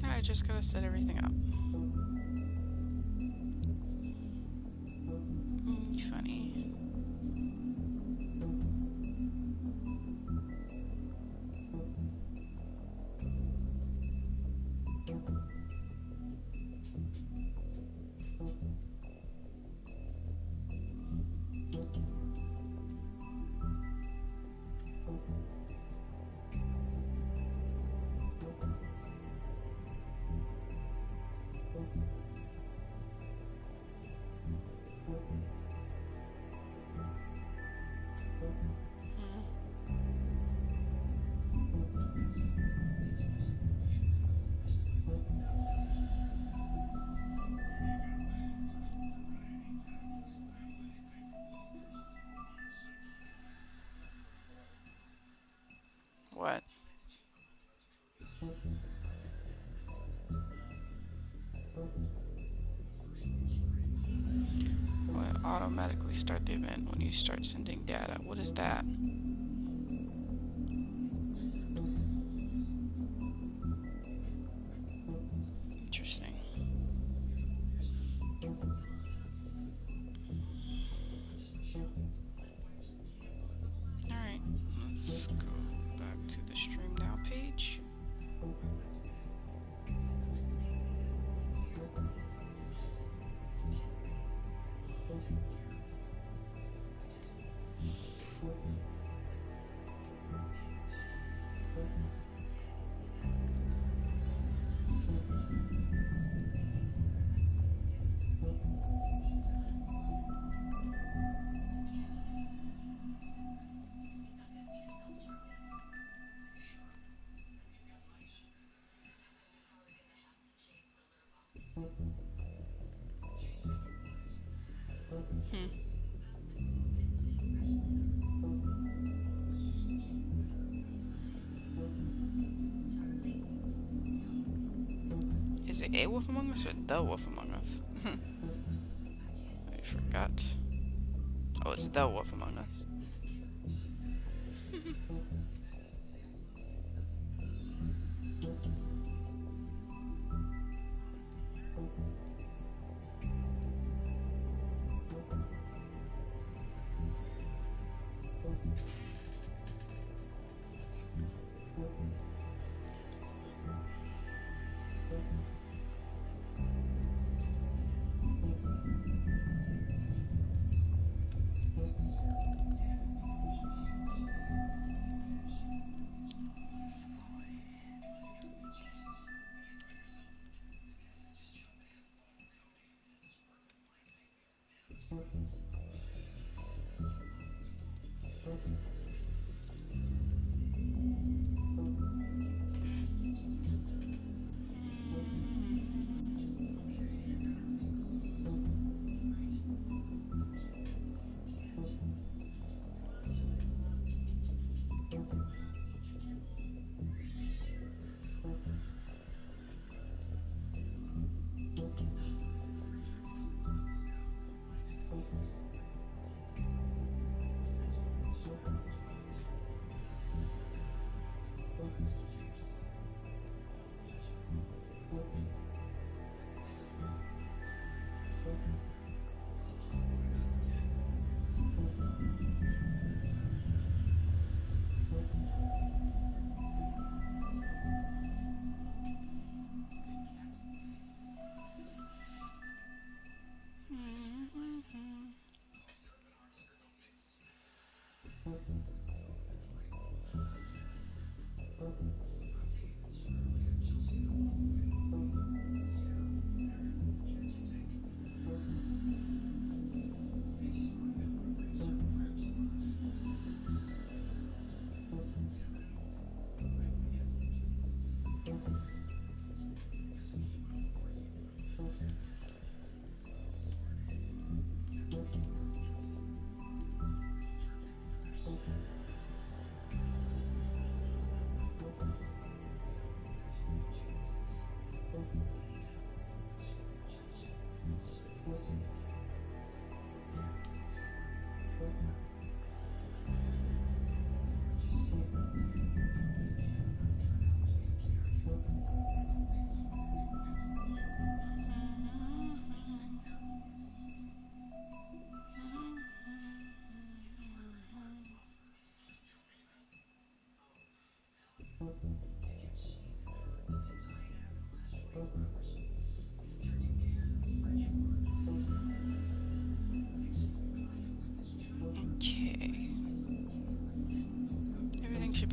I just gotta set everything up. Funny. What? Will automatically start the event when you start sending data. What is that? Interesting. Alright, let's go back to the Stream Now page. Is it a wolf among us or the wolf among us? I forgot. Oh, it's the wolf among us.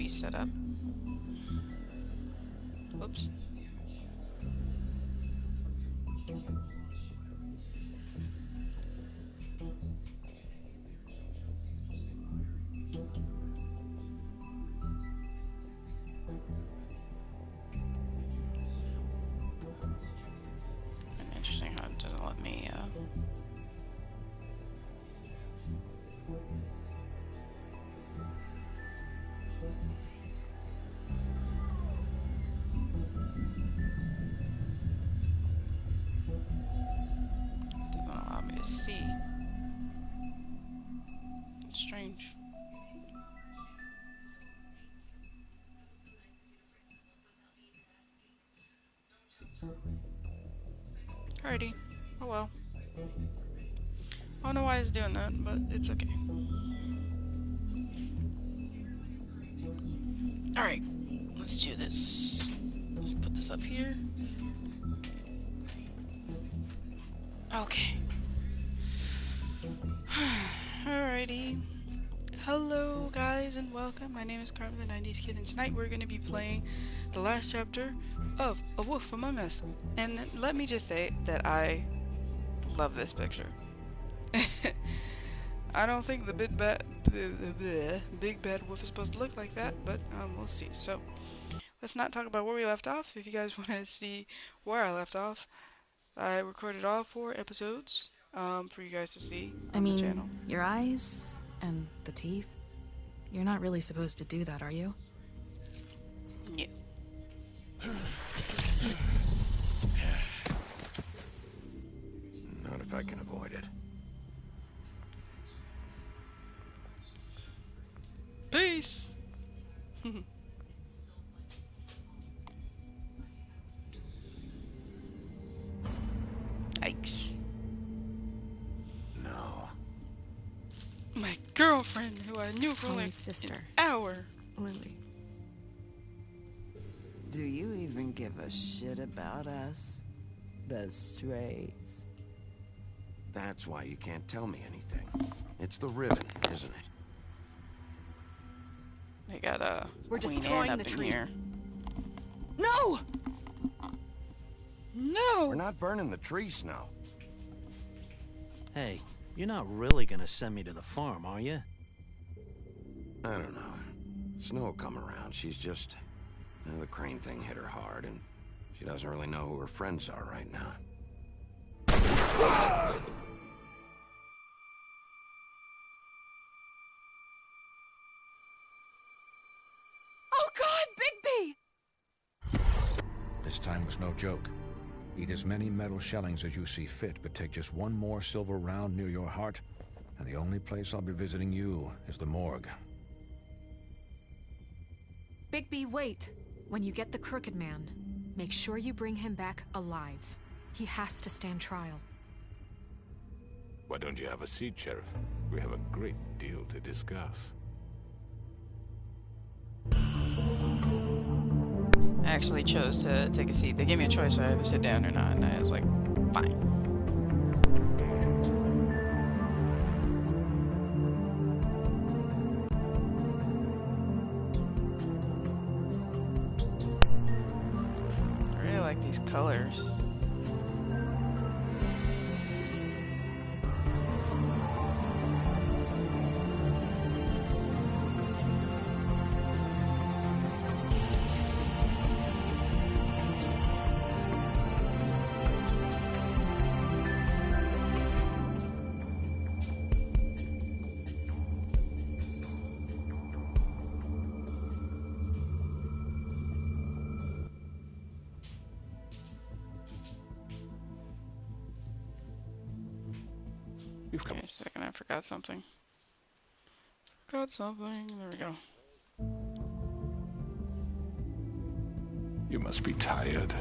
TV set up. Whoops. And interesting how it doesn't let me, doesn't allow me to see. It's strange. Alrighty. Oh well. I don't know why it's doing that, but it's okay. Alright. Let's do this. Let me put this up here. Okay. Alrighty. Hello guys and welcome. My name is Carmen, the 90s Kid, and tonight we're going to be playing the last chapter of A Wolf Among Us. And let me just say that I love this picture. I don't think the big bad wolf is supposed to look like that, but we'll see. So let's not talk about where we left off. If you guys want to see where I left off, I recorded all 4 episodes for you guys to see on the channel. Your eyes and the teeth. You're not really supposed to do that, are you? Yeah. Not if I can avoid it. Peace! Yikes. No. My girlfriend, who I knew for Holly's like sister. an hour. Lily. Do you even give a shit about us? The strays. That's why you can't tell me anything. It's the ribbon, isn't it? They got We're Queen destroying Anne up the in tree. here. No! No! We're not burning the tree, Snow. Hey, you're not really gonna send me to the farm, are you? I don't know. Snow will come around. She's just... the crane thing hit her hard, and she doesn't really know who her friends are right now. Oh God, Bigby! This time was no joke. Eat as many metal shellings as you see fit, but take just one more silver round near your heart, and the only place I'll be visiting you is the morgue. Bigby, wait. When you get the Crooked Man, make sure you bring him back alive. He has to stand trial. Why don't you have a seat, Sheriff? We have a great deal to discuss. I actually chose to take a seat. They gave me a choice whether to sit down or not, and I was like, fine. I really like these colors. You've come. Wait a second, I forgot something. Forgot something. There we go. You must be tired.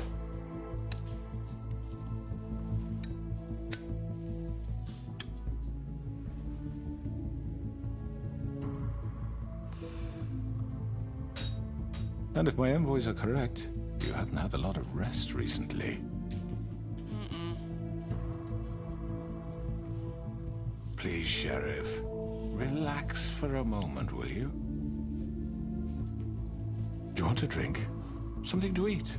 And if my envoys are correct, you haven't had a lot of rest recently. Please, Sheriff, relax for a moment, will you? Do you want a drink? Something to eat?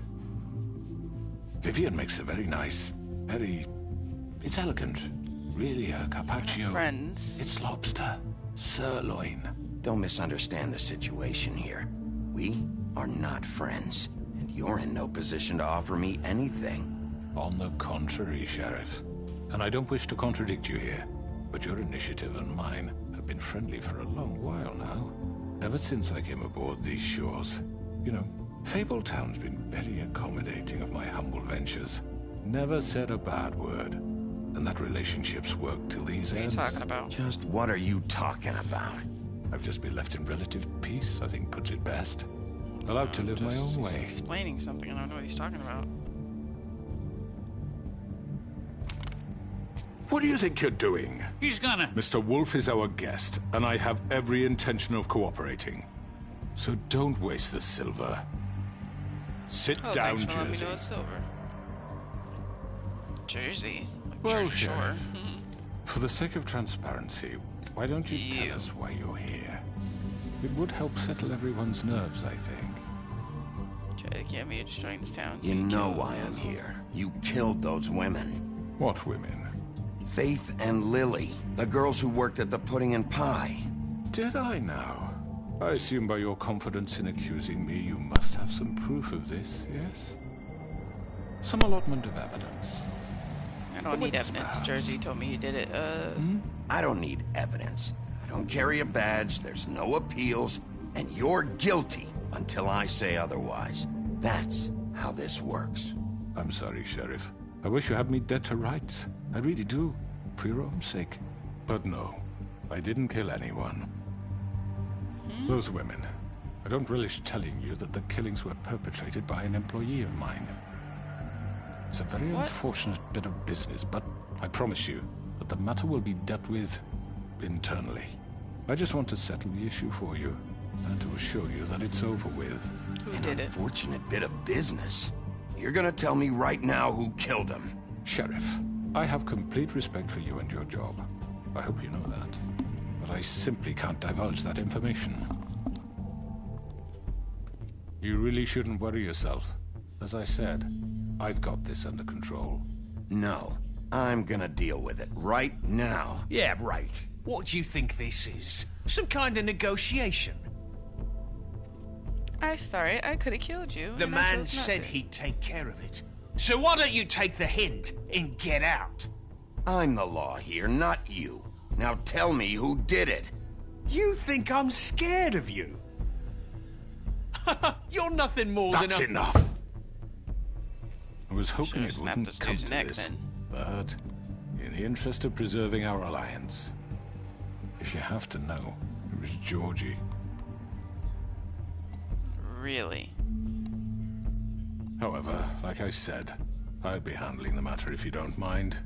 Vivian makes a very nice, it's elegant. Really a carpaccio. Friends. It's lobster. Sirloin. Don't misunderstand the situation here. We are not friends, and you're in no position to offer me anything. On the contrary, Sheriff. And I don't wish to contradict you here, but your initiative and mine have been friendly for a long while now. Ever since I came aboard these shores. You know, Fabletown's been very accommodating of my humble ventures. Never said a bad word. And that relationship's worked till these ends. What are you talking about? Just what are you talking about? I've just been left in relative peace, I think puts it best. Allowed to live my Just own way. Explaining something, I don't know what he's talking about. What do you think you're doing? He's gonna... Mr. Wolf is our guest, and I have every intention of cooperating. So don't waste the silver. Sit Oh, down, thanks for letting me Jersey. know it's silver. Jersey? Like Well, Jersey Shore. Sheriff, for the sake of transparency, why don't you tell You. us why you're here? It would help settle everyone's nerves, I think. Try to get me destroying this town. You know Kill why I'm us. here. You killed those women. What women? Faith and Lily, the girls who worked at the Pudding and Pie. Did I now? I assume by your confidence in accusing me, you must have some proof of this, yes? Some allotment of evidence. I don't need evidence. perhaps. Jersey told me he did it. I don't need evidence. I don't carry a badge, there's no appeals, and you're guilty until I say otherwise. That's how this works. I'm sorry, Sheriff. I wish you had me dead to rights. I really do, for your own sake. But no, I didn't kill anyone. Those women. I don't relish telling you that the killings were perpetrated by an employee of mine. It's a very What? unfortunate bit of business, but I promise you that the matter will be dealt with internally. I just want to settle the issue for you, and to assure you that it's over with. Who An did it? unfortunate bit of business. You're gonna tell me right now who killed him. Sheriff, I have complete respect for you and your job. I hope you know that. But I simply can't divulge that information. You really shouldn't worry yourself. As I said, I've got this under control. No, I'm gonna deal with it right now. Yeah, right. What do you think this is? Some kind of negotiation? I'm sorry, I could have killed you. The and I man chose not said to. he'd take care of it. So why don't you take the hint and get out? I'm the law here, not you. Now tell me who did it. You think I'm scared of you? You're nothing more than That's a... enough! I was hoping Should've it snapped wouldn't this come dude's to neck this, then. but in the interest of preserving our alliance, if you have to know, it was Georgie. Really? However, like I said, I'll be handling the matter if you don't mind.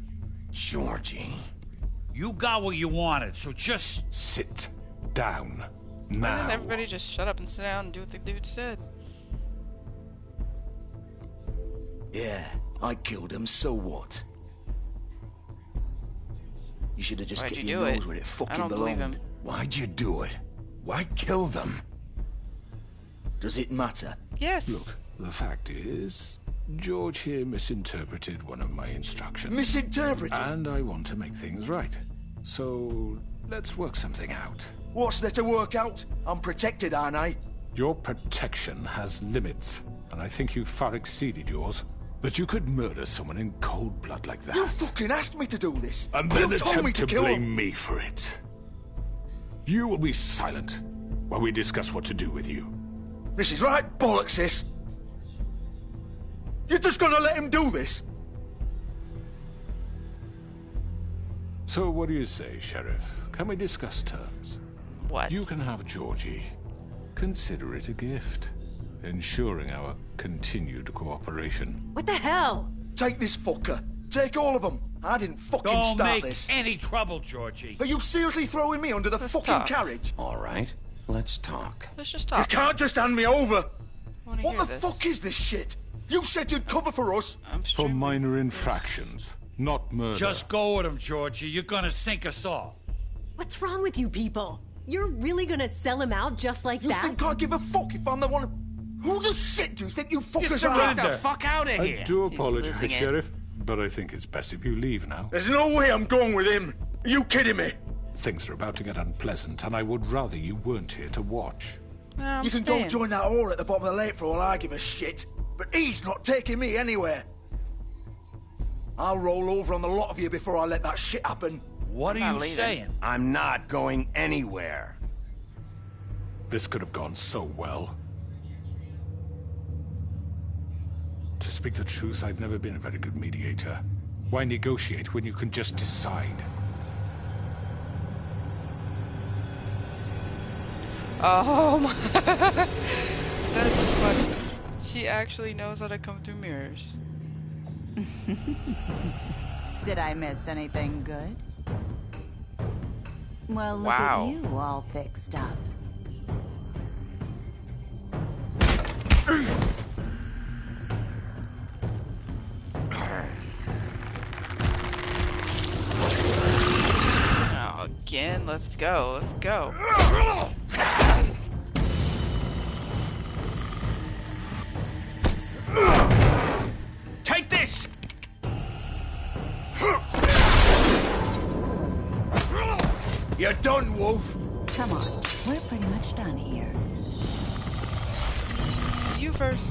Georgie. You got what you wanted, so just... Sit down Why now. does everybody just shut up and sit down and do what the dude said? Yeah, I killed him, so what? You should have just Why'd kept you your do nose it? where it I fucking don't believe belonged. him. Why'd you do it? Why kill them? Does it matter? Yes. Look, the fact is, George here misinterpreted one of my instructions. Misinterpreted? And I want to make things right. So, let's work something out. What's there to work out? I'm protected, aren't I? Your protection has limits, and I think you've far exceeded yours. That you could murder someone in cold blood like that. You fucking asked me to do this. And then you told me attempt to to kill blame him. me for it. You will be silent while we discuss what to do with you. This is right bollocks, sis. You're just gonna let him do this? So what do you say, Sheriff? Can we discuss terms? What? You can have Georgie. Consider it a gift, ensuring our continued cooperation. What the hell? Take this fucker. Take all of them. I didn't fucking Don't start make this. any trouble, Georgie. Are you seriously throwing me under the Let's fucking talk. carriage? All right, let's talk. Let's just You talk. can't just hand me over. Wanna What hear the this. fuck is this shit? You said you'd cover for us. I'm For streaming minor this. infractions, not murder. Just go with him, Georgie. You're gonna sink us all. What's wrong with you people? You're really gonna sell him out just like You that? think I give a fuck if I'm the one... Who the shit do you think you fuckers Just are? get the fuck out of here. I do losing apologize, it. Sheriff, but I think it's best if you leave now. There's no way I'm going with him. Are you kidding me? Things are about to get unpleasant, and I would rather you weren't here to watch. I'm You can staying. go join that whore at the bottom of the lake for all I give a shit. But he's not taking me anywhere. I'll roll over on the lot of you before I let that shit happen. What I'm are not you leaving. saying? I'm not going anywhere. This could have gone so well. To speak the truth, I've never been a very good mediator. Why negotiate when you can just decide? Oh my. That's funny. She actually knows how to come through mirrors. Did I miss anything good? Well, look Wow. at you all fixed up. Oh, again? Let's go. Let's go. Take this! You're done, Wolf. Come on, we're pretty much done here. You first.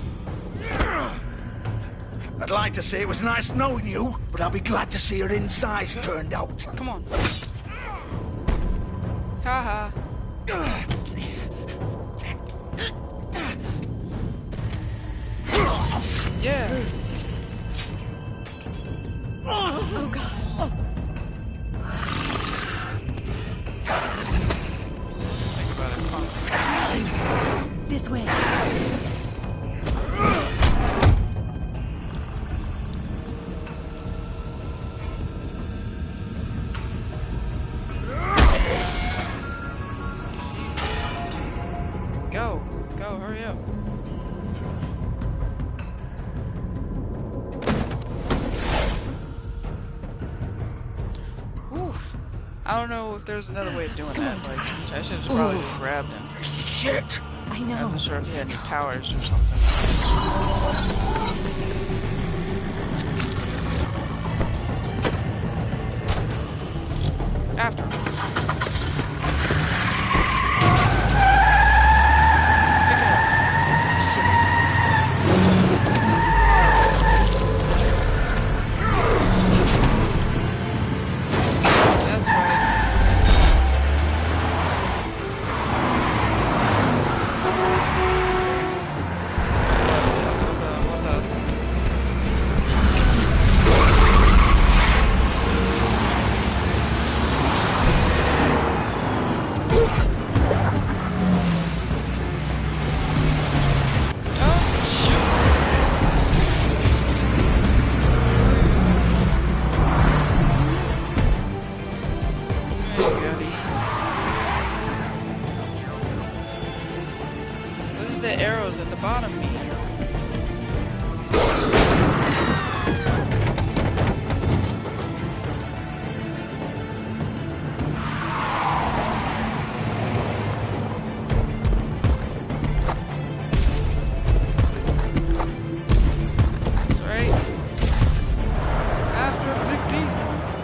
I'd like to say it was nice knowing you, but I'll be glad to see your insides turned out. Come on. Haha. Yeah. Oh god. Think about it. Huh? This way. Go. Go. Hurry up. Whew. I don't know if there's another way of doing that. Like, I should have probably just grabbed him. Shit! I I'm know. not sure if he had any powers or something. After him. That's right. What the? What does the arrows at the bottom mean? That's right. After Big B.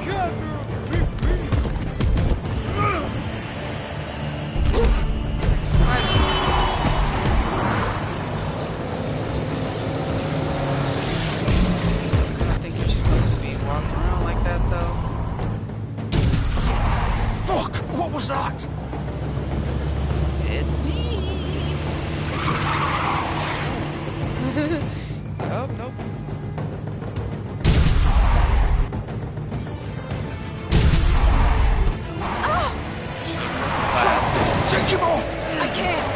After Big B. Like Spider-Man. I don't think you're supposed to be walking around like that, though. Fuck! What was that? It's me. Oh, nope. Take him off! I can't.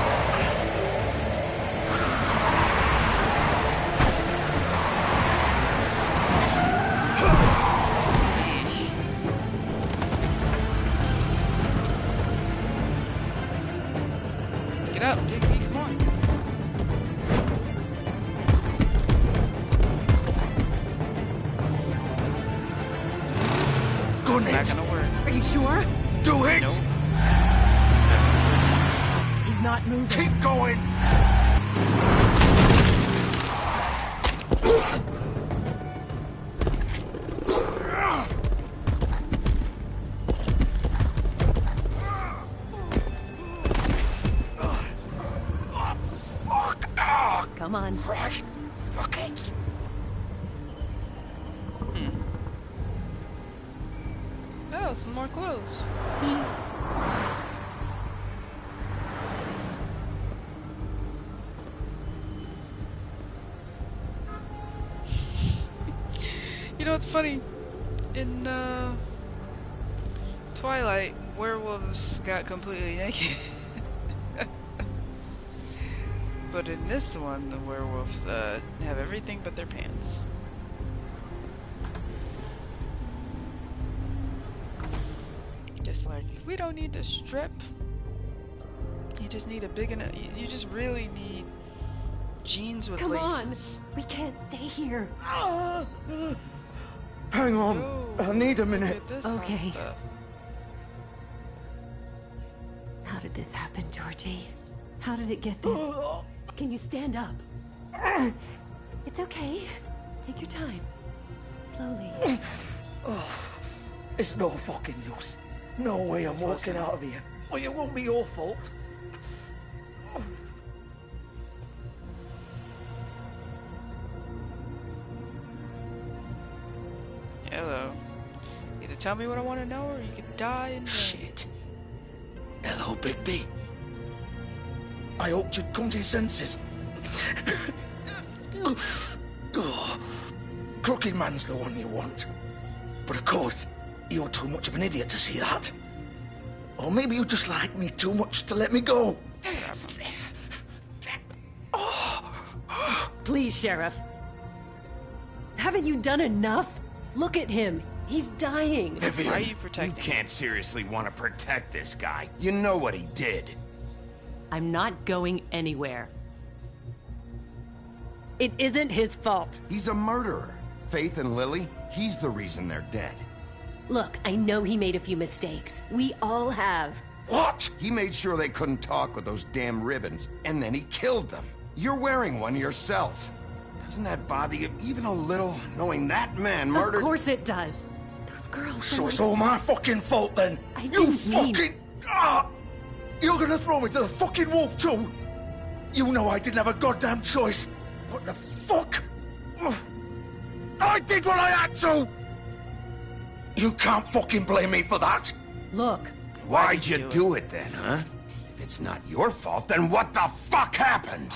Get up, Digby, come on. Gun Not it! gonna work. Are you sure? Do it! Nope. He's not moving. Keep going! Come on. Right. Fuck it. Oh, some more clothes. You know what's funny? In Twilight, werewolves got completely naked. But in this one, the werewolves have everything but their pants. Just like, we don't need to strip. You just need a big enough. You just really need jeans with Come laces. on. We can't stay here. Hang on. Yo, I need a look minute. at this hot Okay. stuff. How did this happen, Georgie? How did it get this? Can you stand up? It's okay. Take your time. Slowly. It's no fucking use. No way I'm walking out of here. Well, it won't be your fault. Hello. Either tell me what I want to know, or you can die in vain. Shit. Hello, Bigby. I hoped you'd come to your senses. Crooked Man's the one you want. But of course, you're too much of an idiot to see that. Or maybe you just like me too much to let me go. Please, Sheriff. Haven't you done enough? Look at him. He's dying. Vivian, Why are you protecting you can't seriously want to protect this guy. You know what he did. I'm not going anywhere. It isn't his fault. He's a murderer. Faith and Lily, he's the reason they're dead. Look, I know he made a few mistakes. We all have. What? He made sure they couldn't talk with those damn ribbons, and then he killed them. You're wearing one yourself. Doesn't that bother you even a little, knowing that man murdered... Of course it does. Those girls... So it's all my fucking fault then? I You didn't mean... fucking... You're gonna throw me to the fucking wolf too? You know I didn't have a goddamn choice. What the fuck? I did what I had to! You can't fucking blame me for that. Look. Why'd you do it then, huh? If it's not your fault, then what the fuck happened?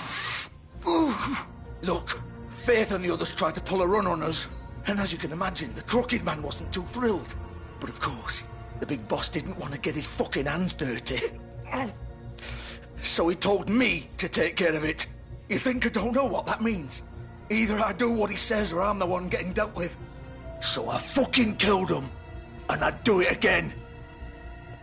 Look, Faith and the others tried to pull a run on us. And as you can imagine, the Crooked Man wasn't too thrilled. But of course, the big boss didn't want to get his fucking hands dirty. So he told me to take care of it. You think I don't know what that means? Either I do what he says or I'm the one getting dealt with. So I fucking killed him. And I'd do it again.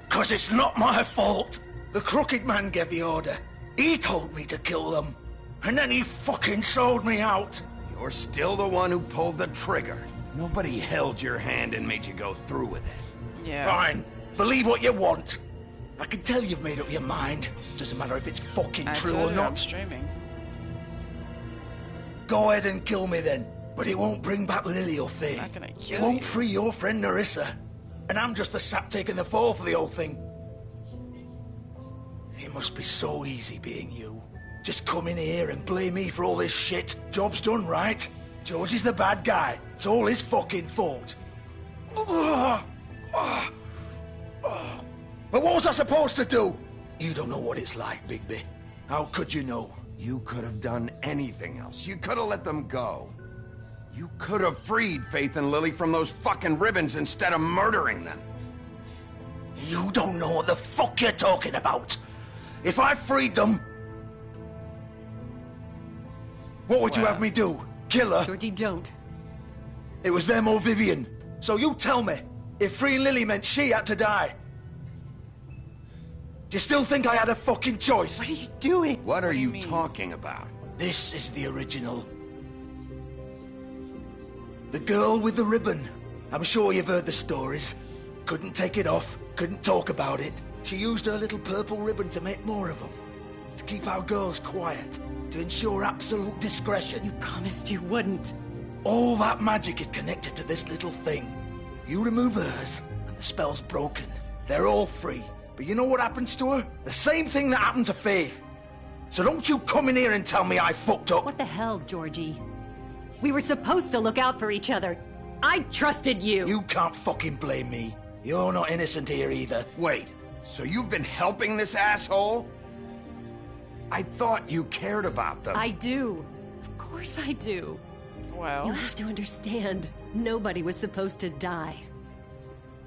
'Cause it's not my fault. The Crooked Man gave the order. He told me to kill them. And then he fucking sold me out. You're still the one who pulled the trigger. Nobody held your hand and made you go through with it. Yeah. Fine. Believe what you want. I can tell you've made up your mind. Doesn't matter if it's fucking I true told or you not. I'm streaming. Go ahead and kill me then. But it won't bring back Lily or Faith. I'm not gonna kill It won't you. free your friend Narissa. And I'm just the sap taking the fall for the whole thing. It must be so easy being you. Just come in here and blame me for all this shit. Job's done, right? George is the bad guy. It's all his fucking fault. But what was I supposed to do? You don't know what it's like, Bigby. How could you know? You could have done anything else. You could have let them go. You could have freed Faith and Lily from those fucking ribbons instead of murdering them. You don't know what the fuck you're talking about. If I freed them... What would you have me do? Kill her? Georgie, don't. It was them or Vivian. So you tell me, if freeing Lily meant she had to die, do you still think I had a fucking choice? What are you doing? What are do you you mean? talking about? This is the original. The girl with the ribbon. I'm sure you've heard the stories. Couldn't take it off, couldn't talk about it. She used her little purple ribbon to make more of them. To keep our girls quiet. To ensure absolute discretion. You promised you wouldn't. All that magic is connected to this little thing. You remove hers, and the spell's broken. They're all free. But you know what happens to her? The same thing that happened to Faith. So don't you come in here and tell me I fucked up. What the hell, Georgie? We were supposed to look out for each other. I trusted you. You can't fucking blame me. You're not innocent here either. Wait, so you've been helping this asshole? I thought you cared about them. I do. Of course I do. Well, You have to understand, nobody was supposed to die.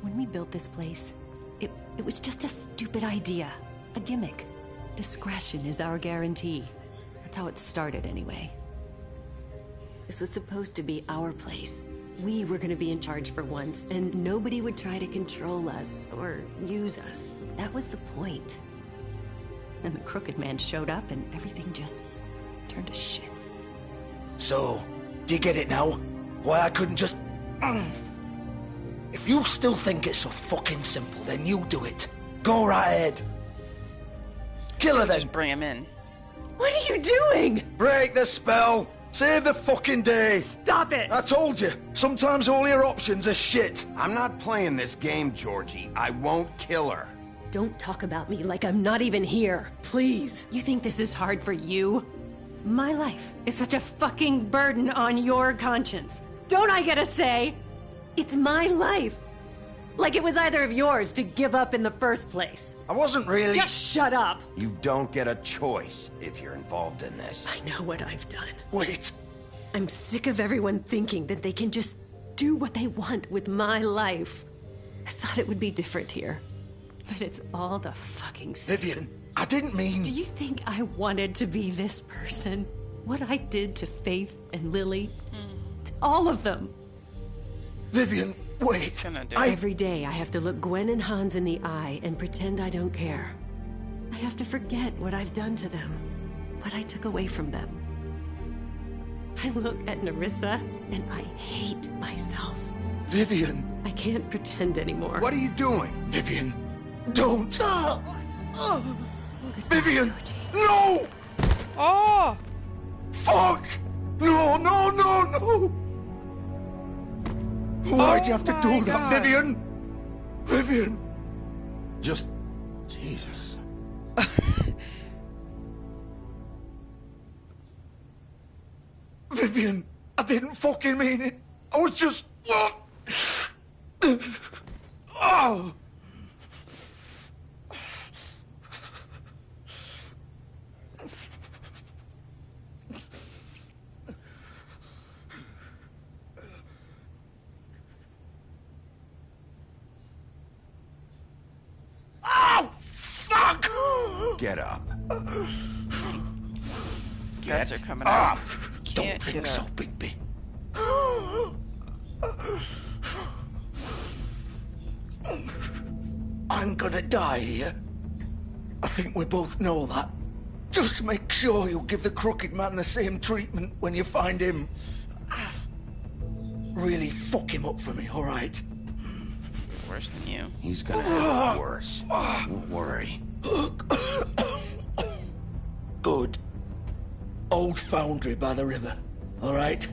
When we built this place, it was just a stupid idea. A gimmick. Discretion is our guarantee. That's how it started anyway. This was supposed to be our place. We were gonna be in charge for once, and nobody would try to control us or use us. That was the point. Then the Crooked Man showed up and everything just turned to shit. So, do you get it now? Why I couldn't just... If you still think it's so fucking simple, then you do it. Go right ahead. Kill her then. just bring him in. What are you doing? Break the spell. Save the fucking day. Stop it! I told you, sometimes all your options are shit. I'm not playing this game, Georgie. I won't kill her. Don't talk about me like I'm not even here, please. You think this is hard for you? My life is such a fucking burden on your conscience. Don't I get a say? It's my life. Like it was either of yours to give up in the first place. I wasn't really... Just shut up. You don't get a choice if you're involved in this. I know what I've done. Wait. I'm sick of everyone thinking that they can just do what they want with my life. I thought it would be different here. But it's all the fucking same. Vivian, I didn't mean... Do you think I wanted to be this person? What I did to Faith and Lily? To all of them. Vivian, wait. Every day I have to look Gwen and Hans in the eye and pretend I don't care. I have to forget what I've done to them. What I took away from them. I look at Nerissa and I hate myself. Vivian. I can't pretend anymore. What are you doing? Vivian, don't. Vivian, no! Oh! Fuck! No, no, no, no! Why'd you have to do that, Vivian? Vivian! Just... Jesus. Vivian, I didn't fucking mean it. I was just... Oh! Oh, fuck! Get up. Guys are coming out. Don't think so, Bigby. I'm gonna die here. I think we both know that. Just make sure you give the Crooked Man the same treatment when you find him. Really fuck him up for me, all right? Worse than you. He's gonna have it worse. Don't worry. Good. Old foundry by the river, all right?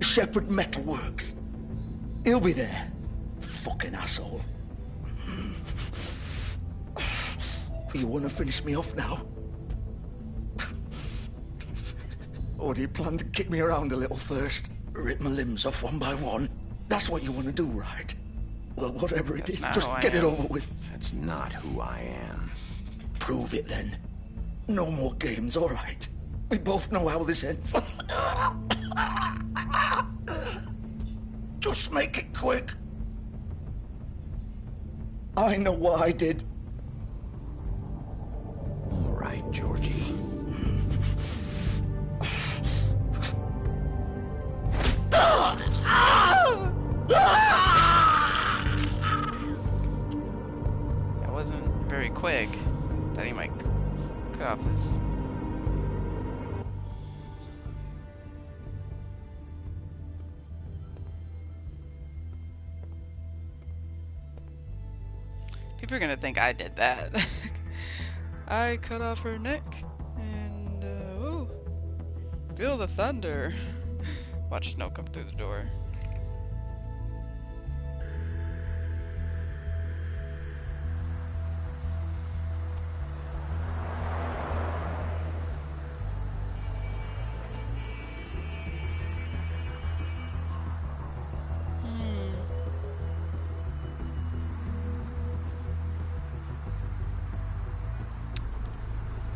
Shepherd Metalworks. He'll be there. Fucking asshole. You want to finish me off now? Or do you plan to kick me around a little first? Rip my limbs off one by one? That's what you want to do, right? Well, whatever it is, just get it over with. That's not who I am. Prove it then. No more games, all right? We both know how this ends. Just make it quick. I know what I did. All right, Georgie. That wasn't very quick. Thought he might cut off his... People are gonna think I did that. I cut off her neck, and oh, feel the thunder. Wow. Watch snow come through the door.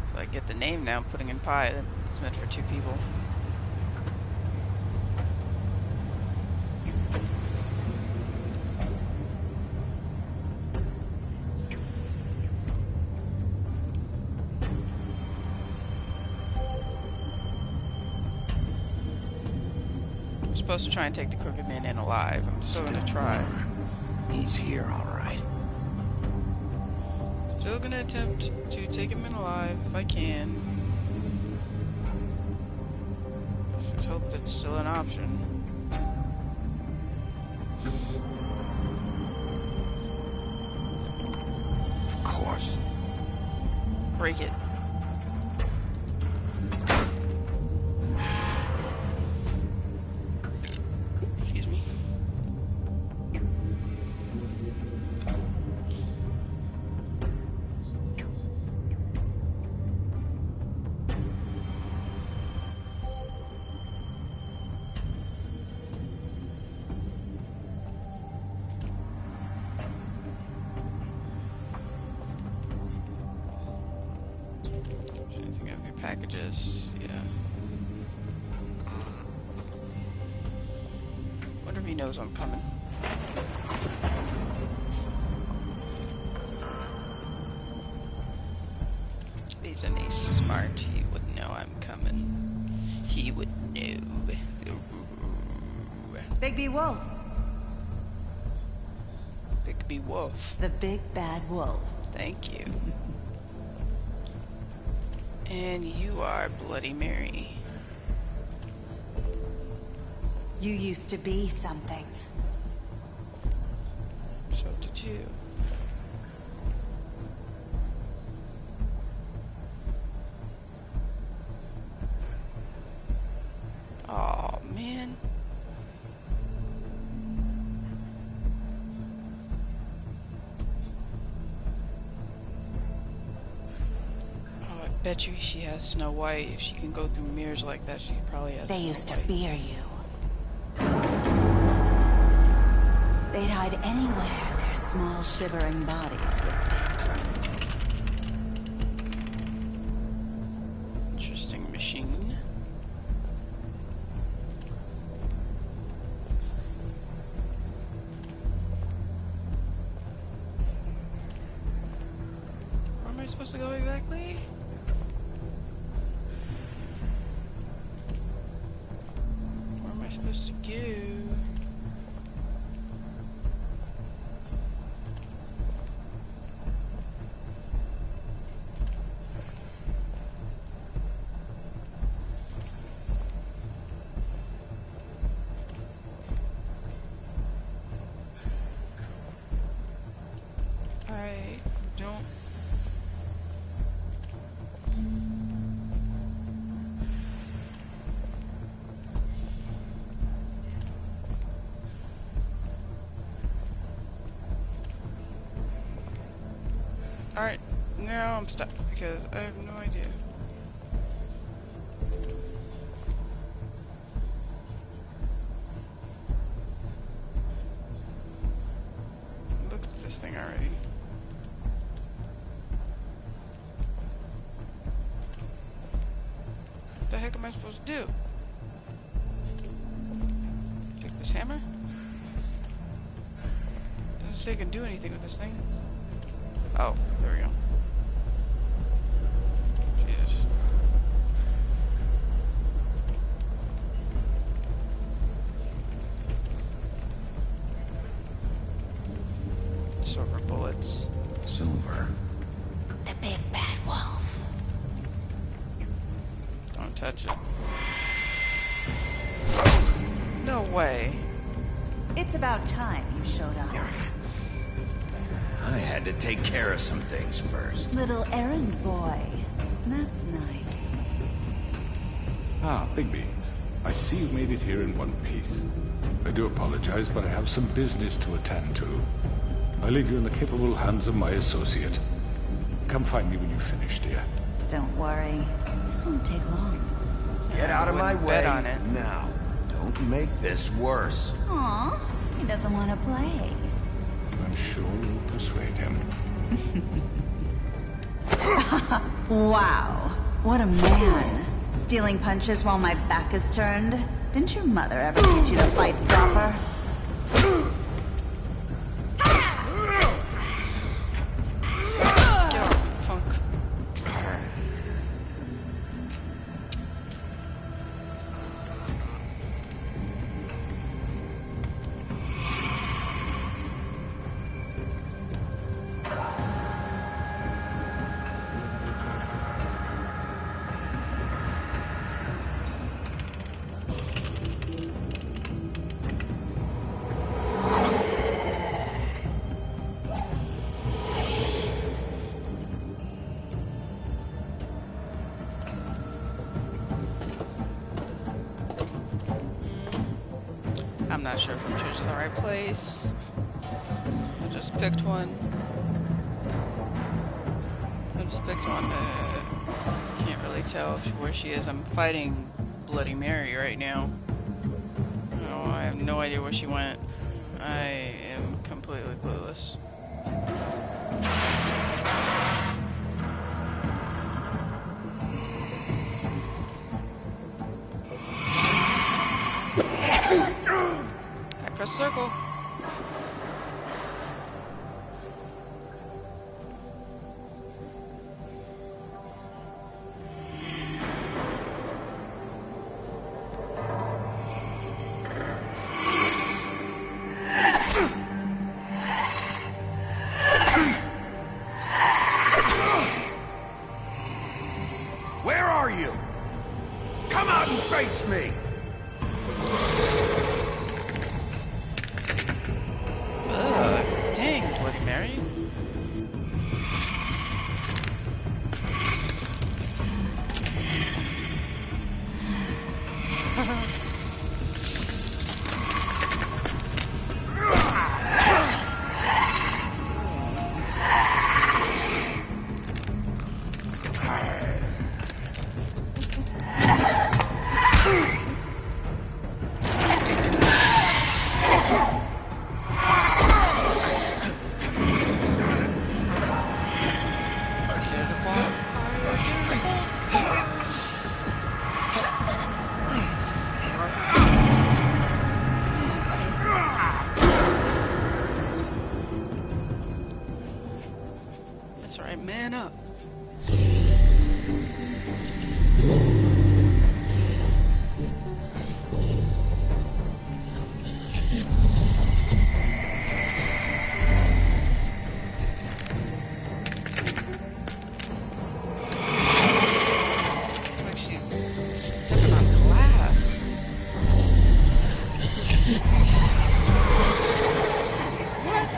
So I get the name now, putting in pie. It's meant for 2 people. I'm supposed to try and take the crooked man in alive. I'm still gonna try. He's here, all right. Still gonna attempt to take him in alive if I can. Just hope that's still an option. Of course. Break it. Excuse me. Anything out of your packages? Yeah. Wonder if he knows I'm coming. Isn't he smart? He would know I'm coming. He would know. Bigby Wolf. Bigby Wolf. The big bad wolf. Thank you. And you are Bloody Mary. You used to be something. So did you. Oh man. Oh, I bet you she has Snow White. If she can go through mirrors like that, she probably has They Snow used to White. fear you. They'd hide anywhere their small shivering bodies would fit. Interesting machine. Where am I supposed to go exactly? Where am I supposed to go? I don't. Alright, now I'm stuck because I have no idea. Looked at this thing already. What the heck am I supposed to do? Take this hammer? Doesn't say I can do anything with this thing. Oh, there we go. Jesus. Silver bullets. Silver. The big bad wolf. Don't touch it. No way. It's about time you showed up. I had to take care of some things first. Little errand boy. That's nice. Ah, Bigby. I see you made it here in one piece. I do apologize, but I have some business to attend to. I leave you in the capable hands of my associate. Come find me when you've finished, dear. Don't worry. This won't take long. Get out of my way on it. now. Don't make this worse. Aw, he doesn't want to play. I'm sure you'll persuade him. Wow, what a man. Stealing punches while my back is turned? Didn't your mother ever teach you to fight proper? Get off, punk. I'm not sure if I'm choosing the right place. I just picked one. Can't really tell where she is. I'm fighting Bloody Mary right now. No, I have no idea where she went. I am completely clueless. I press circle. Where are you? Come out and face me! Dang, Bloody Mary. That's right, man up. Like she's stepping on glass. What?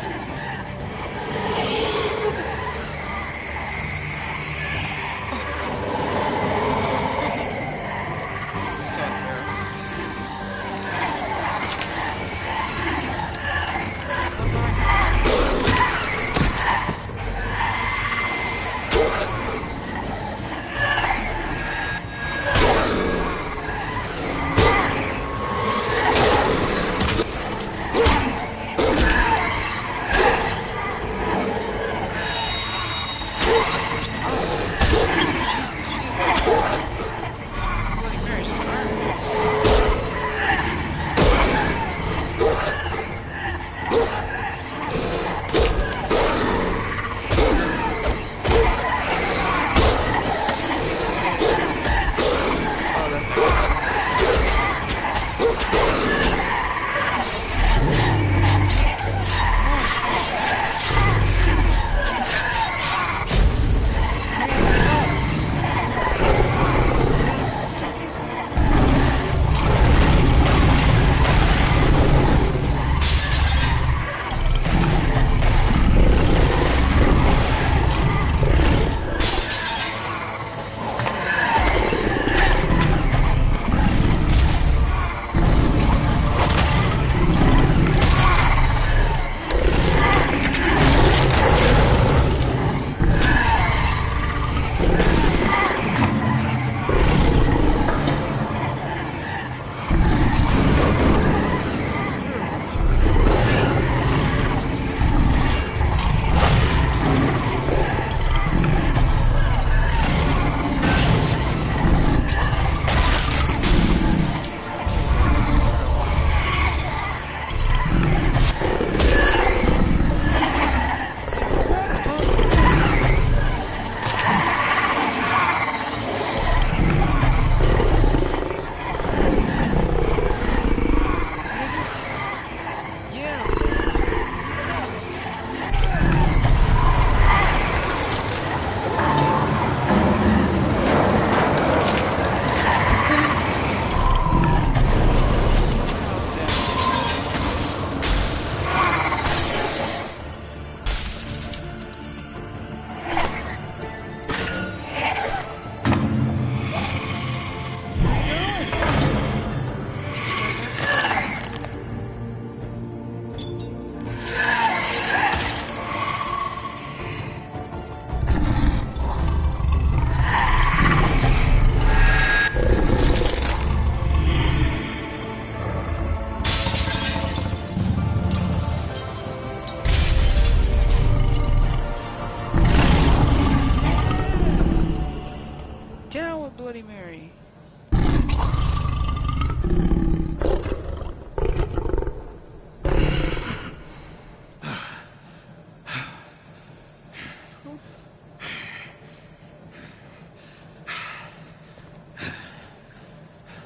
Bloody Mary.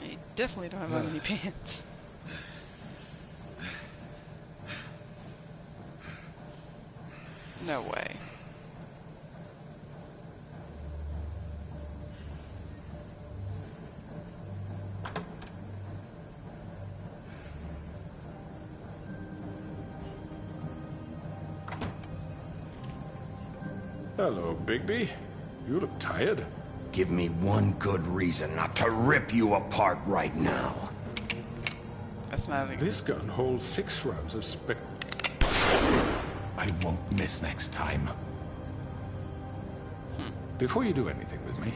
You definitely don't have on any pants. No way. Hello, Bigby. You look tired. Give me one good reason not to rip you apart right now. That's not This gun holds 6 rounds of spec... I won't miss next time. Before you do anything with me,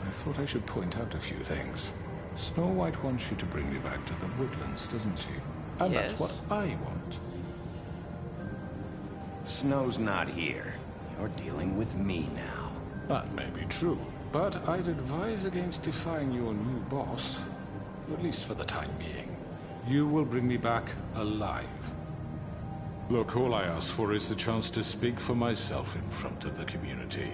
I thought I should point out a few things. Snow White wants you to bring me back to the woodlands, doesn't she? And Yes. that's what I want. Snow's not here. You're dealing with me now. That may be true, but I'd advise against defying your new boss, at least for the time being. You will bring me back alive. Look, all I ask for is the chance to speak for myself in front of the community.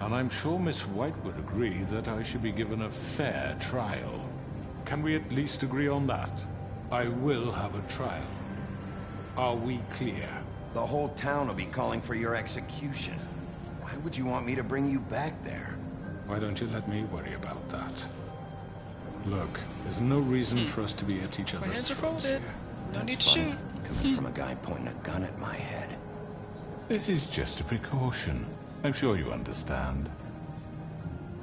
And I'm sure Miss White would agree that I should be given a fair trial. Can we at least agree on that? I will have a trial. Are we clear? The whole town will be calling for your execution. Why would you want me to bring you back there? Why don't you let me worry about that? Look, there's no reason for us to be at each My other's hands are throats folded. here. No That's need to funny, shoot. coming from a guy pointing a gun at my head. This is just a precaution. I'm sure you understand.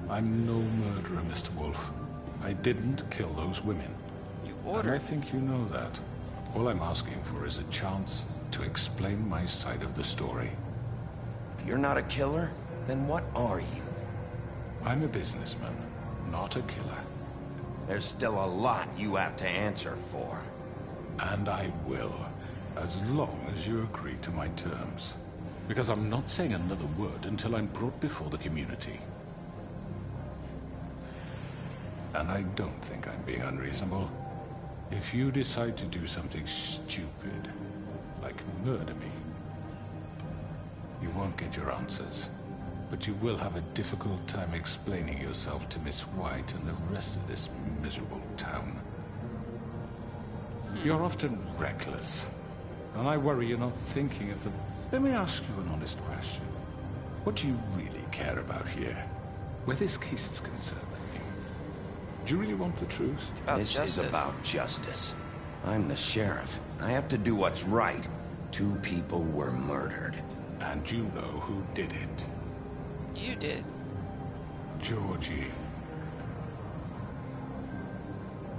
I'm no murderer, Mr. Wolf. I didn't kill those women. You And ordered. I think you know that. All I'm asking for is a chance to explain my side of the story. If you're not a killer, then what are you? I'm a businessman, not a killer. There's still a lot you have to answer for. And I will, as long as you agree to my terms. Because I'm not saying another word until I'm brought before the community. And I don't think I'm being unreasonable. If you decide to do something stupid, like murder me, you won't get your answers. But you will have a difficult time explaining yourself to Miss White and the rest of this miserable town. You're often reckless, and I worry you're not thinking of the... Let me ask you an honest question. What do you really care about here? Where this case is concerned, I mean. Do you really want the truth? This is about justice. I'm the sheriff. I have to do what's right. 2 people were murdered. And you know who did it. You did. Georgie.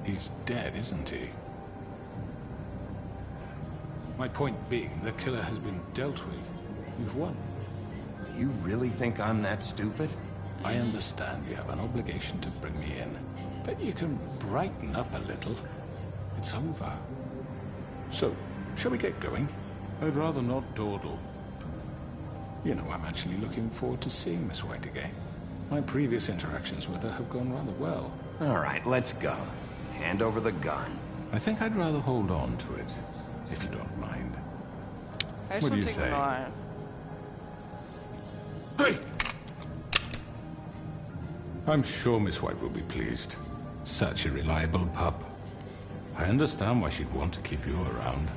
He's dead, isn't he? My point being, the killer has been dealt with. You've won. You really think I'm that stupid? I understand you have an obligation to bring me in, but you can brighten up a little. It's over. So, shall we get going? I'd rather not dawdle. You know, I'm actually looking forward to seeing Miss White again. My previous interactions with her have gone rather well. All right, let's go. Hand over the gun. I think I'd rather hold on to it, if you don't mind. I just What do want you to take say? my Hey! I'm sure Miss White will be pleased. Such a reliable pup. I understand why she'd want to keep you around.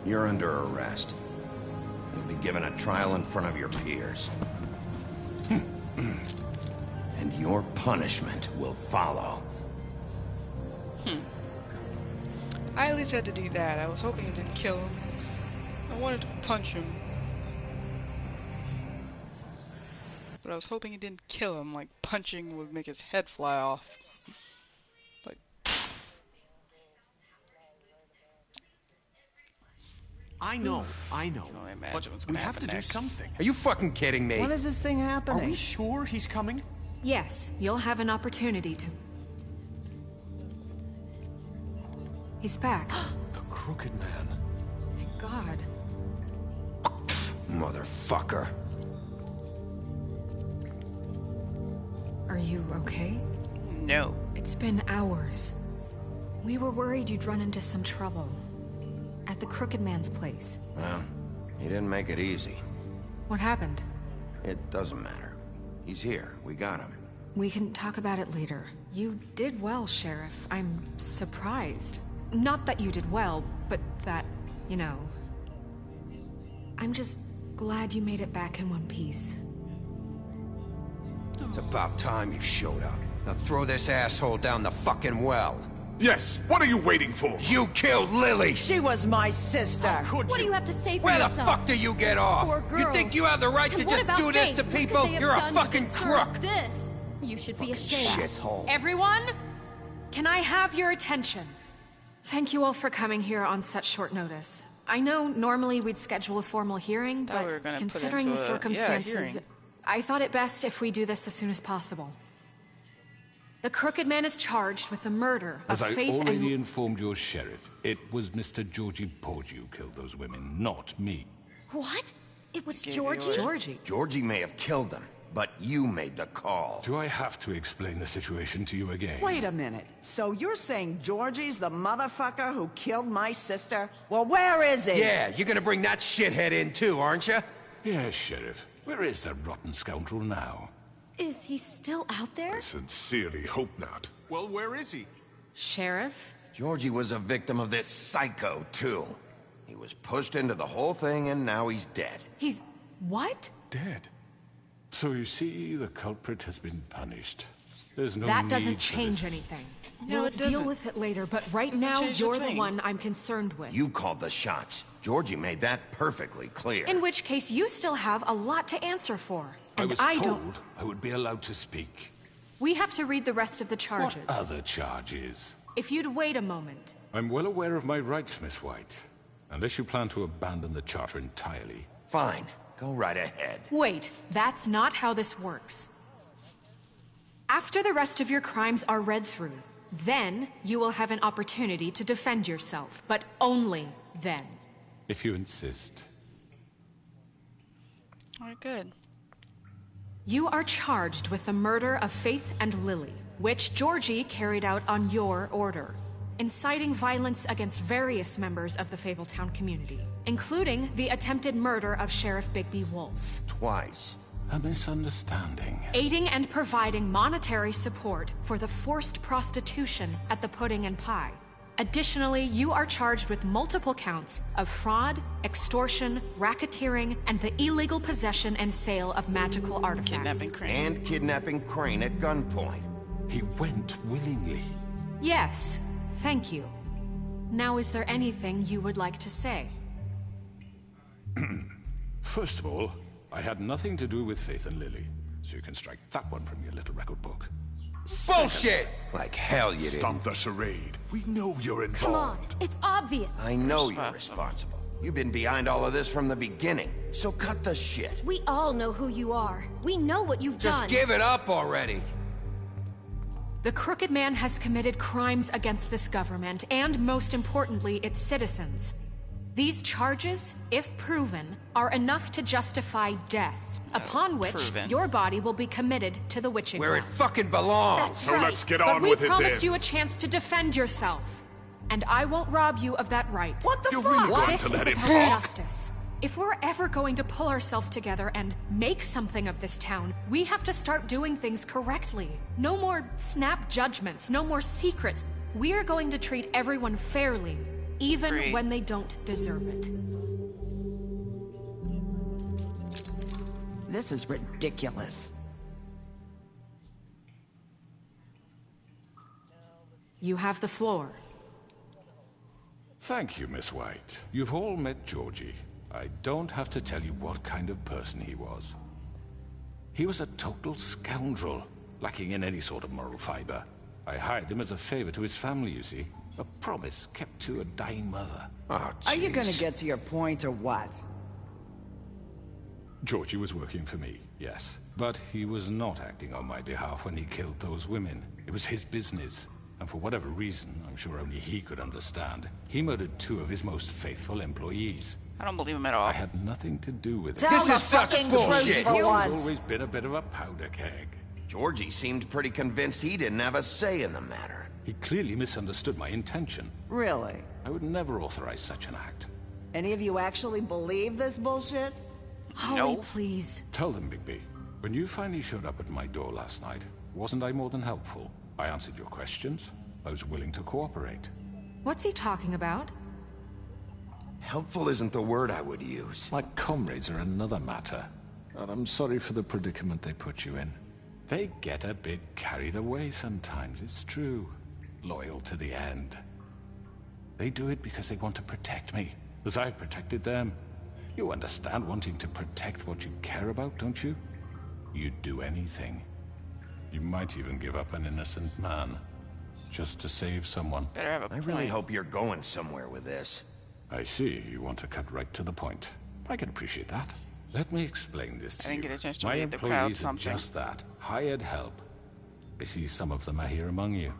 You're under arrest. You'll be given a trial in front of your peers. And your punishment will follow. I at least had to do that. I was hoping it didn't kill him. I wanted to punch him. But I was hoping it didn't kill him, like punching would make his head fly off. Like... I know. can only imagine But what's we gonna have to happen do next. something. Are you fucking kidding me? When is this thing happening? Are we sure he's coming? Yes, you'll have an opportunity to... He's back. The Crooked Man. Thank God. Motherfucker. Are you okay? No. It's been hours. We were worried you'd run into some trouble. At the Crooked Man's place. Well, he didn't make it easy. What happened? It doesn't matter. He's here. We got him. We can talk about it later. You did well, Sheriff. I'm surprised. Not that you did well, but that, you know... I'm just glad you made it back in one piece. It's about time you showed up. Now throw this asshole down the fucking well. Yes, what are you waiting for? You killed Lily! She was my sister. What do you have to say for Where yourself? the fuck do you get off? Poor You think you have the right And to what just about do this Faith? to What could people? they have You're a done to fucking deserve crook! This. You should be ashamed. Shithole. Everyone, can I have your attention? Thank you all for coming here on such short notice. I know normally we'd schedule a formal hearing, Thought we were but gonna put considering into the a- circumstances, hearing. I thought it best if we do this as soon as possible. The Crooked Man is charged with the murder As of I Faith already and... informed your sheriff, it was Mr. Georgie Porgy who killed those women, not me. What? It was Gave you Georgie? away. Georgie. Georgie may have killed them, but you made the call. Do I have to explain the situation to you again? Wait a minute. So you're saying Georgie's the motherfucker who killed my sister? Well, where is he? Yeah, you're gonna bring that shithead in too, aren't you? Yes, Sheriff. Where is that rotten scoundrel now? Is he still out there? I sincerely hope not. Well, where is he? Sheriff? Georgie was a victim of this psycho, too. He was pushed into the whole thing, and now he's dead. He's... what? Dead. So you see, the culprit has been punished. There's no That need doesn't for change this. anything. No, We'll it doesn't. deal with it later, but right now, change a you're the thing. one I'm concerned with. You called the shots. Georgie made that perfectly clear. In which case, you still have a lot to answer for. I And was I told don't... I would be allowed to speak. We have to read the rest of the charges. What other charges? If you'd wait a moment. I'm well aware of my rights, Miss White. Unless you plan to abandon the charter entirely. Fine. Go right ahead. Wait, that's not how this works. After the rest of your crimes are read through, then you will have an opportunity to defend yourself, but only then. If you insist. Alright, good. You are charged with the murder of Faith and Lily, which Georgie carried out on your order, inciting violence against various members of the Fabletown community, including the attempted murder of Sheriff Bigby Wolf. Twice. A misunderstanding. Aiding and providing monetary support for the forced prostitution at the Pudding and Pie. Additionally, you are charged with multiple counts of fraud, extortion, racketeering, and the illegal possession and sale of magical artifacts. Kidnapping Crane. And kidnapping Crane at gunpoint. He went willingly. Yes, thank you. Now, is there anything you would like to say? First of all, I had nothing to do with Faith and Lily, so you can strike that one from your little record book. Bullshit! Like hell you did. Stop the charade. We know you're involved. Come on, it's obvious. I know you're responsible. You've been behind all of this from the beginning, so cut the shit. We all know who you are. We know what you've Just done. give it up already. The Crooked Man has committed crimes against this government, and most importantly, its citizens. These charges, if proven, are enough to justify death, upon which proven. your body will be committed to the witching Where it well. fucking belongs. That's So right. let's get But on we with it promised then. you a chance to defend yourself, and I won't rob you of that right. What the You're fuck? really going This to is let him about talk? justice. If we're ever going to pull ourselves together and make something of this town, we have to start doing things correctly. No more snap judgments, no more secrets. We are going to treat everyone fairly, even Agreed. when they don't deserve it. This is ridiculous. You have the floor. Thank you, Miss White. You've all met Georgie. I don't have to tell you what kind of person he was. He was a total scoundrel, lacking in any sort of moral fiber. I hired him as a favor to his family, you see. A promise kept to a dying mother. Oh, Are you gonna jeez. get to your point or what? Georgie was working for me, yes. But he was not acting on my behalf when he killed those women. It was his business. And for whatever reason, I'm sure only he could understand, he murdered 2 of his most faithful employees. I don't believe him at all. I had nothing to do with it. Tell the fucking truth for You've once. always been a bit of a powder keg. Georgie seemed pretty convinced he didn't have a say in the matter. He clearly misunderstood my intention. Really? I would never authorize such an act. Any of you actually believe this bullshit? Holly, please. Tell them, Bigby. When you finally showed up at my door last night, wasn't I more than helpful? I answered your questions. I was willing to cooperate. What's he talking about? Helpful isn't the word I would use. My comrades are another matter. And I'm sorry for the predicament they put you in. They get a bit carried away sometimes, it's true. Loyal to the end. They do it because they want to protect me, as I protected them. You understand wanting to protect what you care about, don't you? You'd do anything. You might even give up an innocent man, just to save someone. Better have a I really hope you're going somewhere with this. I see, you want to cut right to the point. I can appreciate that. Let me explain this to I you. didn't get a chance to My read the crowd employees are something. just that, hired help. I see some of them are here among you.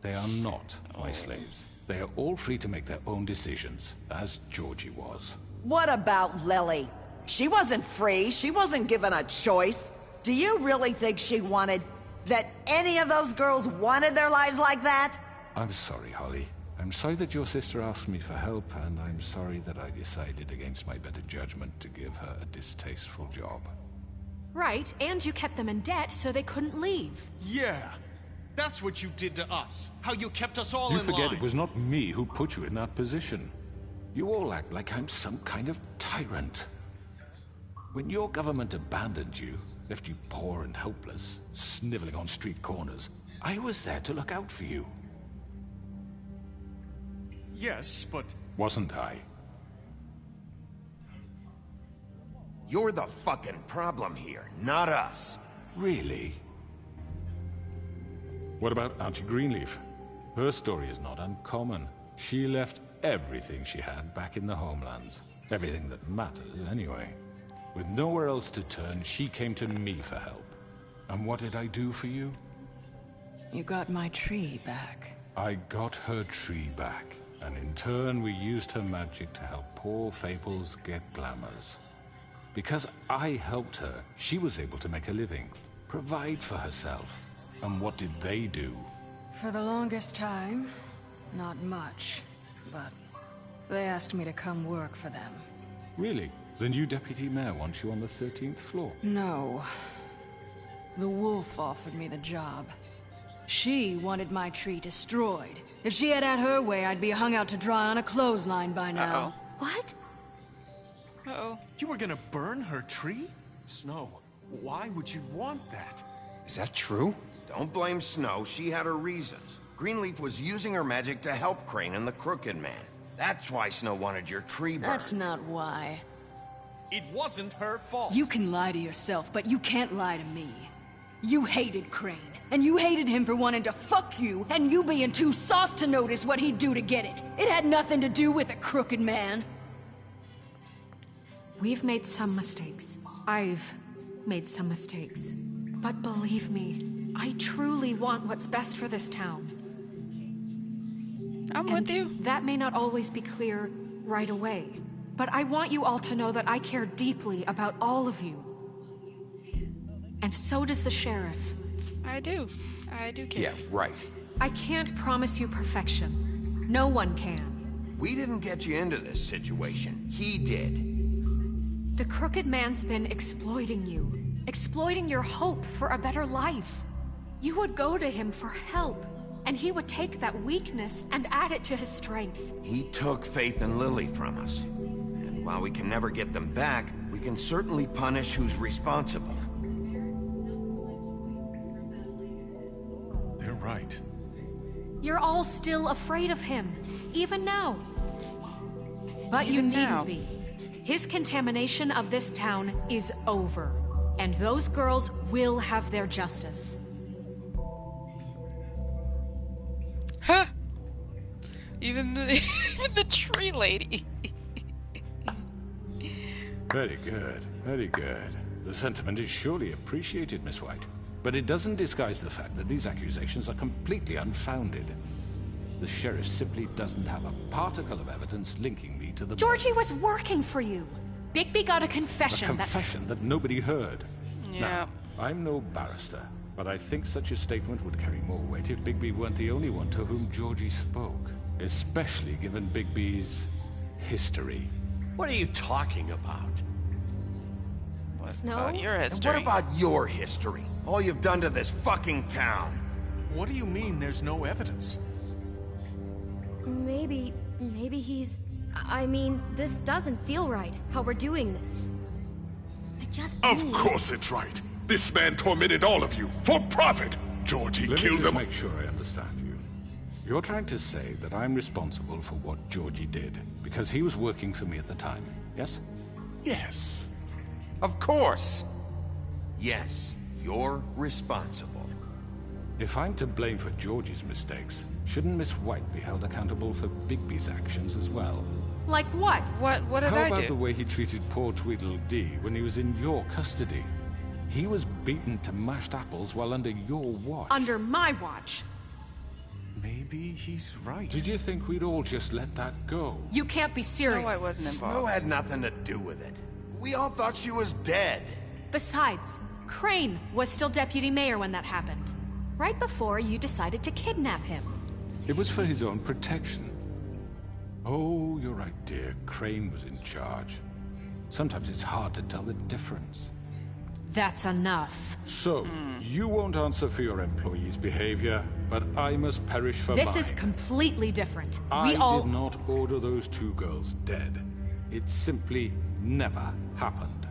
They are not my slaves. They are all free to make their own decisions, as Georgie was. What about Lily? She wasn't free. She wasn't given a choice. Do you really think she wanted... that any of those girls wanted their lives like that? I'm sorry, Holly. I'm sorry that your sister asked me for help, and I'm sorry that I decided against my better judgment to give her a distasteful job. Right, and you kept them in debt so they couldn't leave. Yeah. That's what you did to us. How you kept us all You in forget line. it was not me who put you in that position. You all act like I'm some kind of tyrant. When your government abandoned you, left you poor and helpless, sniveling on street corners, I was there to look out for you. Yes, but... Wasn't I? You're the fucking problem here, not us. Really? What about Auntie Greenleaf? Her story is not uncommon. She left everything she had back in the homelands. Everything that matters, anyway. With nowhere else to turn, she came to me for help. And what did I do for you? You got my tree back. I got her tree back. And in turn, we used her magic to help poor Fables get glamours. Because I helped her, she was able to make a living, provide for herself. And what did they do? For the longest time, not much. But they asked me to come work for them. Really? The new deputy mayor wants you on the 13th floor? No. The wolf offered me the job. She wanted my tree destroyed. If she had her way, I'd be hung out to dry on a clothesline by now. What? Uh-oh. You were gonna burn her tree? Snow, why would you want that? Is that true? Don't blame Snow, she had her reasons. Greenleaf was using her magic to help Crane and the Crooked Man. That's why Snow wanted your tree burned. That's not why. It wasn't her fault. You can lie to yourself, but you can't lie to me. You hated Crane, and you hated him for wanting to fuck you, and you being too soft to notice what he'd do to get it. It had nothing to do with the Crooked Man. We've made some mistakes. I've made some mistakes. But believe me, I truly want what's best for this town. I'm with you. That may not always be clear right away, but I want you all to know that I care deeply about all of you. And so does the sheriff. I do. I do care. Yeah, right. I can't promise you perfection. No one can. We didn't get you into this situation. He did. The Crooked Man's been exploiting you. Exploiting your hope for a better life. You would go to him for help, and he would take that weakness and add it to his strength. He took Faith and Lily from us. And while we can never get them back, we can certainly punish who's responsible. They're right. You're all still afraid of him, even now. But you Even needn't now. be. His contamination of this town is over, and those girls will have their justice. Huh? Even the, the tree lady. Very good, very good. The sentiment is surely appreciated, Miss White. But it doesn't disguise the fact that these accusations are completely unfounded. The sheriff simply doesn't have a particle of evidence linking me to the... Georgie was working for you. Bigby got a confession A confession that nobody heard. Yeah. Now, I'm no barrister, but I think such a statement would carry more weight if Bigby weren't the only one to whom Georgie spoke. Especially given Bigby's history. What are you talking about? What Snow? about your And history? what about your history? All you've done to this fucking town. What do you mean there's no evidence? Maybe he's... I mean, this doesn't feel right, how we're doing this. I just Of need... course it's right. This man tormented all of you for profit. Georgie Let me killed just them. make sure I understand you. You're trying to say that I'm responsible for what Georgie did because he was working for me at the time, yes? Yes. Of course. Yes, you're responsible. If I'm to blame for Georgie's mistakes, shouldn't Miss White be held accountable for Bigby's actions as well? Like what? What did How I about do? the way he treated poor Tweedledee when he was in your custody? He was beaten to mashed apples while under your watch. Under my watch. Maybe he's right. Did you think we'd all just let that go? You can't be serious. No, I wasn't involved. Snow had nothing to do with it. We all thought she was dead. Besides, Crane was still deputy mayor when that happened. Right before you decided to kidnap him. It was for his own protection. Oh, you're right, dear. Crane was in charge. Sometimes it's hard to tell the difference. That's enough. So, you won't answer for your employees' behavior, but I must perish for mine. This is completely different. I We all... did not order those two girls dead. It simply never happened.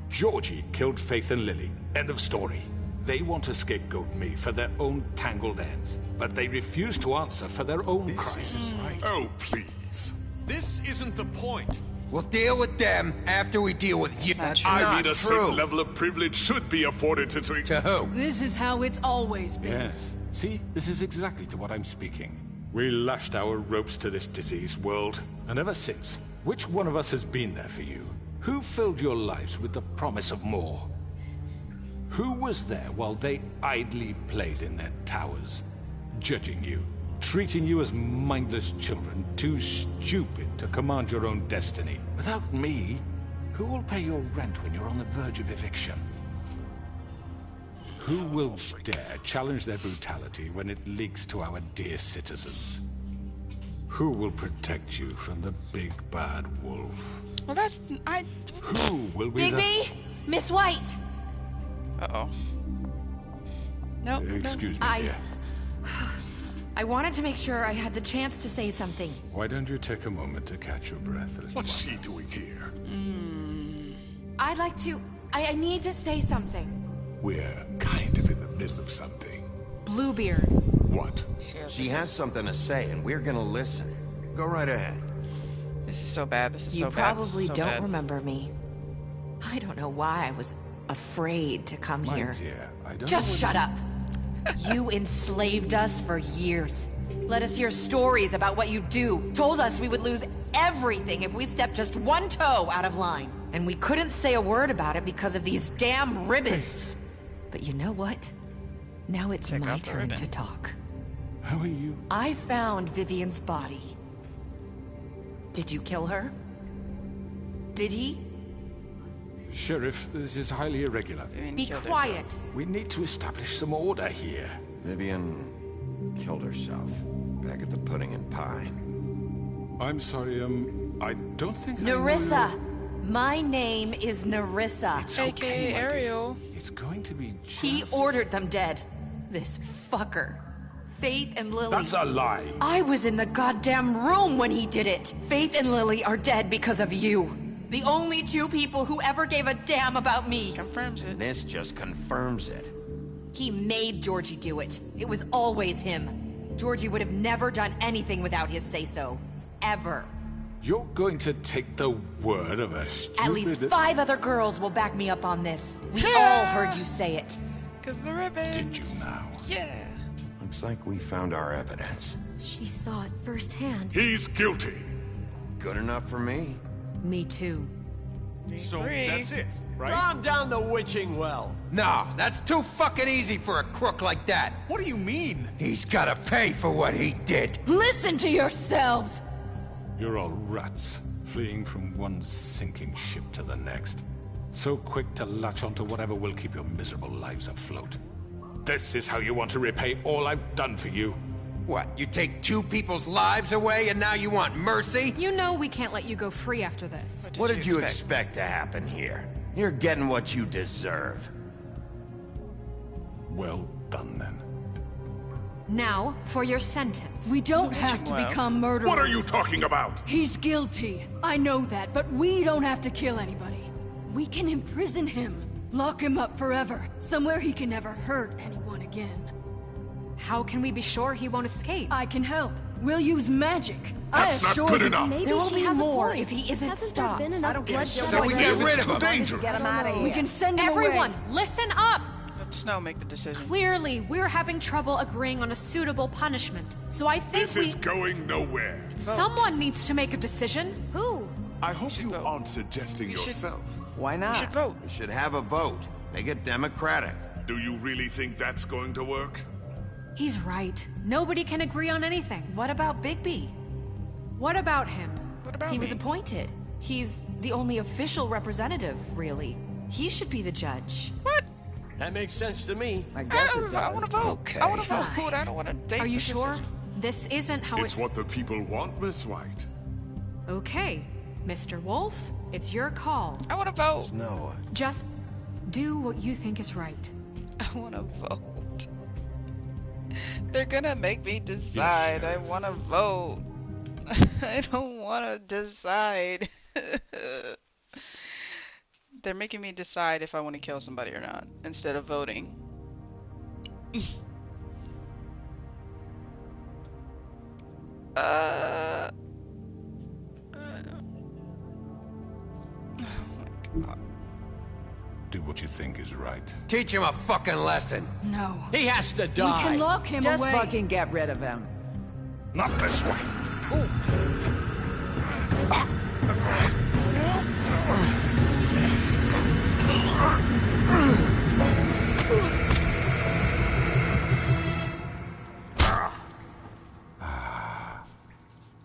Georgie killed Faith and Lily. End of story. They want to scapegoat me for their own tangled ends, but they refuse to answer for their own crimes. This is right. Oh, please. This isn't the point. We'll deal with them after we deal with you. That's not I mean, a true. certain level of privilege should be afforded to... To who? This is how it's always been. Yes. See, this is exactly to what I'm speaking. We lashed our ropes to this diseased world, and ever since, which one of us has been there for you? Who filled your lives with the promise of more? Who was there while they idly played in their towers, judging you, treating you as mindless children, too stupid to command your own destiny? Without me, who will pay your rent when you're on the verge of eviction? Who will dare challenge their brutality when it leaks to our dear citizens? Who will protect you from the big bad wolf? Well, that's... Who will be Bigby! Miss White! Uh-oh. No. Excuse me, dear. I wanted to make sure I had the chance to say something. Why don't you take a moment to catch your breath a little What's she doing here? I'd like to... I need to say something. We're kind of in the middle of something. Bluebeard. What? She has something to say, and we're gonna listen. Go right ahead. This is so bad. This is You so bad. probably This is so don't bad. remember me. I don't know why I was afraid to come My here. dear, I don't Just know shut up. You enslaved us for years. Let us hear stories about what you do. Told us we would lose everything if we stepped just one toe out of line. And we couldn't say a word about it because of these damn ribbons. But you know what? Now it's Take my off the turn ribbon. to talk. How are you? I found Vivian's body. Did you kill her? Did he? Sheriff, this is highly irregular. Be quiet. We need to establish some order here. Vivian killed herself back at the Pudding and Pie. I'm sorry, I don't think Nerissa! My name is Nerissa. It's AKA okay, my dear. Ariel. It's going to be just... He ordered them dead. This fucker. Faith and Lily. That's a lie. I was in the goddamn room when he did it. Faith and Lily are dead because of you. The only two people who ever gave a damn about me. Confirms it. This just confirms it. He made Georgie do it. It was always him. Georgie would have never done anything without his say-so. Ever. You're going to take the word of a stupid... At least 5 other girls will back me up on this. We all heard you say it. Because the ribbon. Did you now? Yeah. Looks like we found our evidence. She saw it firsthand. He's guilty. Good enough for me. Me too. So free. that's it, right? Calm down the witching well. No, that's too fucking easy for a crook like that. What do you mean? He's gotta pay for what he did. Listen to yourselves! You're all rats, fleeing from one sinking ship to the next. So quick to latch onto whatever will keep your miserable lives afloat. This is how you want to repay all I've done for you? What, you take two people's lives away and now you want mercy? You know we can't let you go free after this. What did you expect to happen here? You're getting what you deserve. Well done, then. Now, for your sentence. We don't have to become murderers. What are you talking about? He's guilty. I know that, but we don't have to kill anybody. We can imprison him. Lock him up forever. Somewhere he can never hurt anyone again. How can we be sure he won't escape? I can help. We'll use magic. That's not good enough. Maybe There will she be has more a point. if he isn't Hasn't stopped. there been enough bloodshed? So we get rid of him. Dangerous. Get him out of here. We can send him Everyone, away. listen up! Let Snow make the decision. Clearly, we're having trouble agreeing on a suitable punishment. So I think This is going nowhere. someone needs to make a decision. Who? I hope you aren't suggesting yourself. Why We not? should vote. We should have a vote. Make it democratic. Do you really think that's going to work? He's right. Nobody can agree on anything. What about Bigby? What about him? What about He me? was appointed. He's the only official representative, really. He should be the judge. What? That makes sense to me. I guess it I want does. to vote. Okay. I want to vote. I don't want to date. Are you the sure? decision. This isn't how It's what the people want, Miss White. Okay, Mr. Wolf, it's your call. I want to vote. Snow. Just do what you think is right. I want to vote. They're gonna make me decide. I want to vote. I don't want to decide. They're making me decide if I want to kill somebody or not instead of voting. Oh my god. Do what you think is right. Teach him a fucking lesson. No. He has to We die. can lock him Just away. fucking get rid of him. Not this way.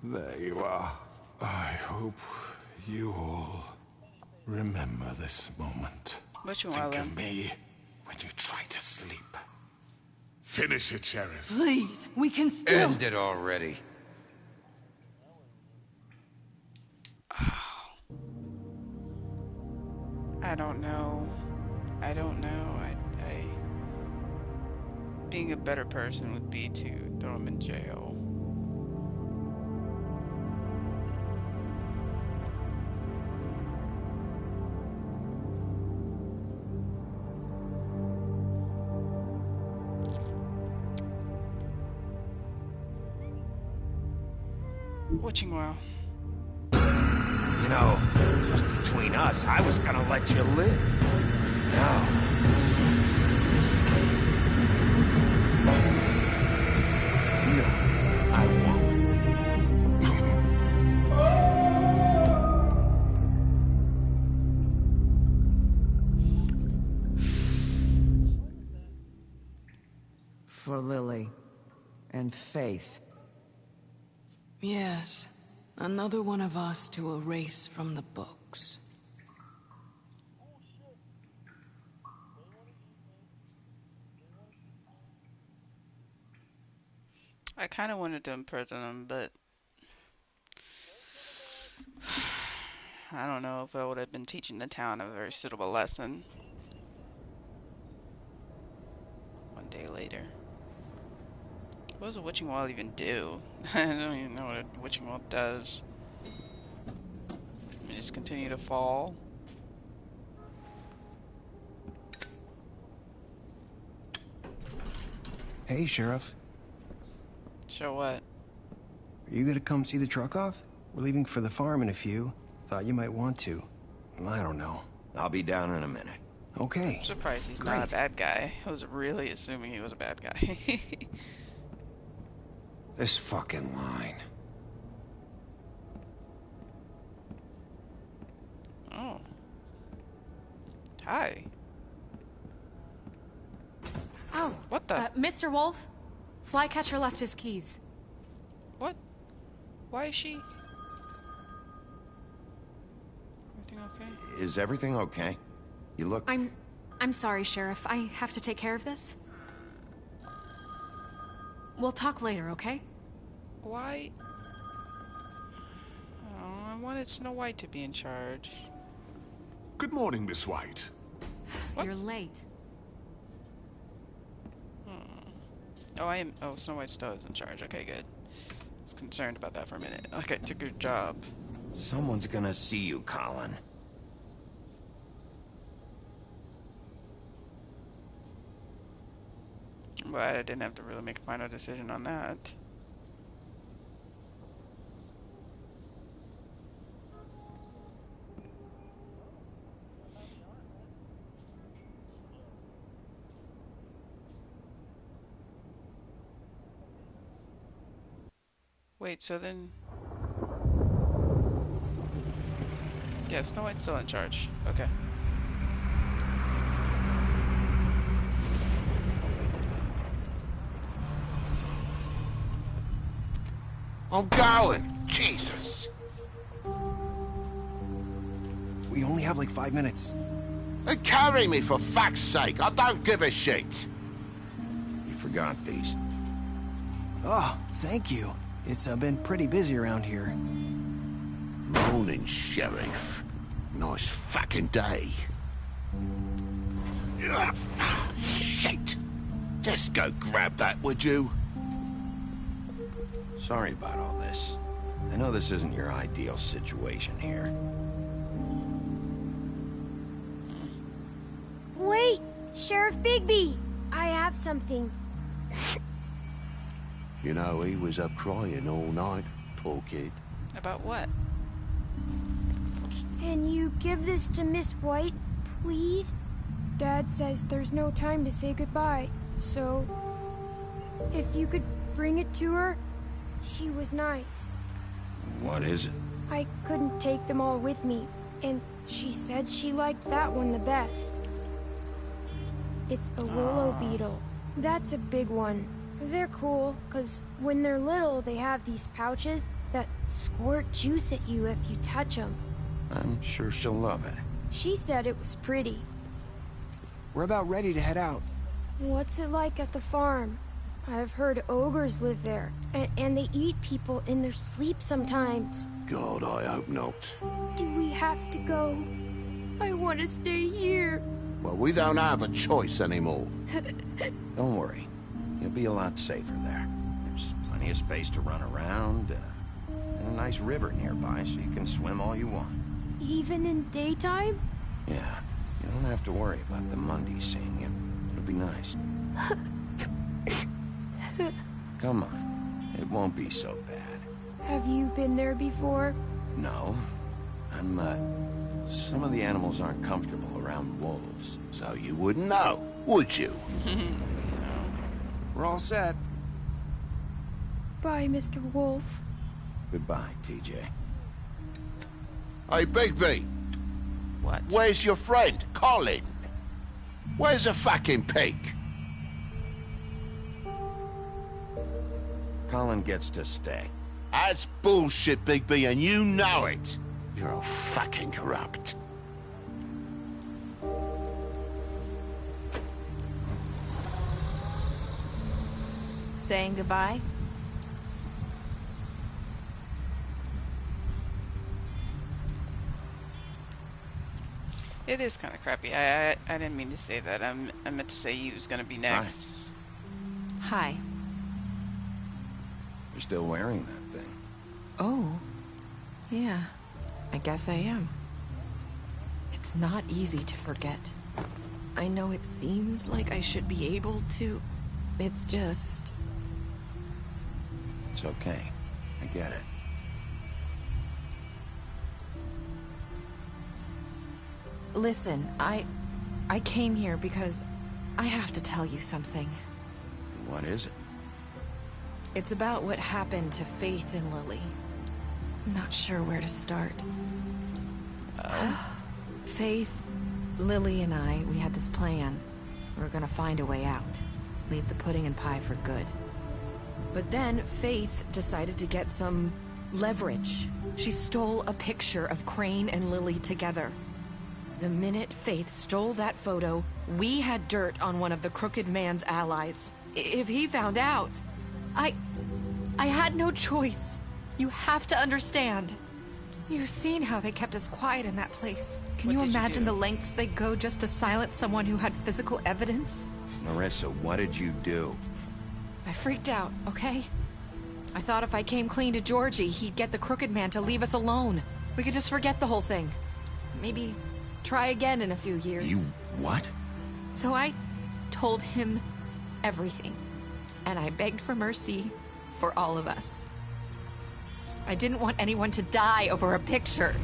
There you are. I hope you all remember this moment. Which one, Think then? of me when you try to sleep. Finish it, Sheriff. Please, we can still. End it already. I don't know. I don't know. Being a better person would be to throw him in jail. Witching well. You know, just between us, I was gonna let you live. Now, no, I won't. For Lily and Faith. Yes. Another one of us to erase from the books. I kind of wanted to imprison him, but I don't know if I would have been teaching the town a very suitable lesson. One day later. What does a witching wall even do? I don't even know what a witching wall does. We just continue to fall. Hey, Sheriff. Show what? Are you gonna come see the truck off? We're leaving for the farm in a few. Thought you might want to. I don't know. I'll be down in a minute. Okay. I'm surprised he's not a bad guy. I was really assuming he was a bad guy. This fucking line. Oh. Hi. Oh. What the? Mr. Wolf? Flycatcher left his keys. What? Why is she... Everything okay? Is everything okay? You look... I'm sorry, Sheriff. I have to take care of this. We'll talk later, okay? Why? Oh, I wanted Snow White to be in charge. Good morning, Miss White. You're late. Oh, I am... Oh, Snow White still is in charge. Okay, good. I was concerned about that for a minute. Like I took her job. Someone's gonna see you, Colin. But I didn't have to really make a final decision on that. Wait, so then... Yeah, Snow White's still in charge. Okay. I'm going! Jesus! We only have like 5 minutes. Carry me, for fuck's sake! I don't give a shit! You forgot these. Oh, thank you. It's been pretty busy around here. Morning, Sheriff. Nice fucking day. Shit! Just go grab that, would you? Sorry about all this. I know this isn't your ideal situation here. Wait! Sheriff Bigby! I have something. You know, he was up crying all night, poor kid. About what? Can you give this to Miss White, please? Dad says there's no time to say goodbye, so... if you could bring it to her, she was nice. What is it? I couldn't take them all with me, and she said she liked that one the best. It's a willow beetle. That's a big one. They're cool, because when they're little, they have these pouches that squirt juice at you if you touch them. I'm sure she'll love it. She said it was pretty. We're about ready to head out. What's it like at the farm? I've heard ogres live there, and they eat people in their sleep sometimes. God, I hope not. Do we have to go? I want to stay here. Well, we don't have a choice anymore. Don't worry. You'll be a lot safer there. There's plenty of space to run around, and a nice river nearby so you can swim all you want. Even in daytime? Yeah, you don't have to worry about the Mundies seeing you. It'll be nice. Come on. It won't be so bad. Have you been there before? No. Some of the animals aren't comfortable around wolves, so you wouldn't know, would you? We're all set. Bye, Mr. Wolf. Goodbye, TJ. Hey, Bigby! What? Where's your friend, Colin? Where's the fucking pig? Colin gets to stay. That's bullshit, Bigby, and you know it. You're all fucking corrupt. Saying goodbye? It is kind of crappy. I didn't mean to say that. I meant to say you was gonna be next. Hi. You're still wearing that thing. Oh. Yeah. I guess I am. It's not easy to forget. I know it seems like I should be able to. It's just... It's okay. I get it. Listen, I came here because I have to tell you something. What is it? It's about what happened to Faith and Lily. I'm not sure where to start. Faith Lily and I, we had this plan. We were gonna find a way out. Leave the pudding and pie for good. But then Faith decided to get some leverage. She stole a picture of Crane and Lily together. The minute Faith stole that photo, we had dirt on one of the Crooked Man's allies. If he found out, I had no choice. You have to understand. You've seen how they kept us quiet in that place. Can you imagine the lengths they go just to silence someone who had physical evidence? Marissa, what did you do? I freaked out, okay? I thought if I came clean to Georgie, he'd get the Crooked Man to leave us alone. We could just forget the whole thing. Maybe try again in a few years. You what? So I told him everything. And I begged for mercy for all of us. I didn't want anyone to die over a picture.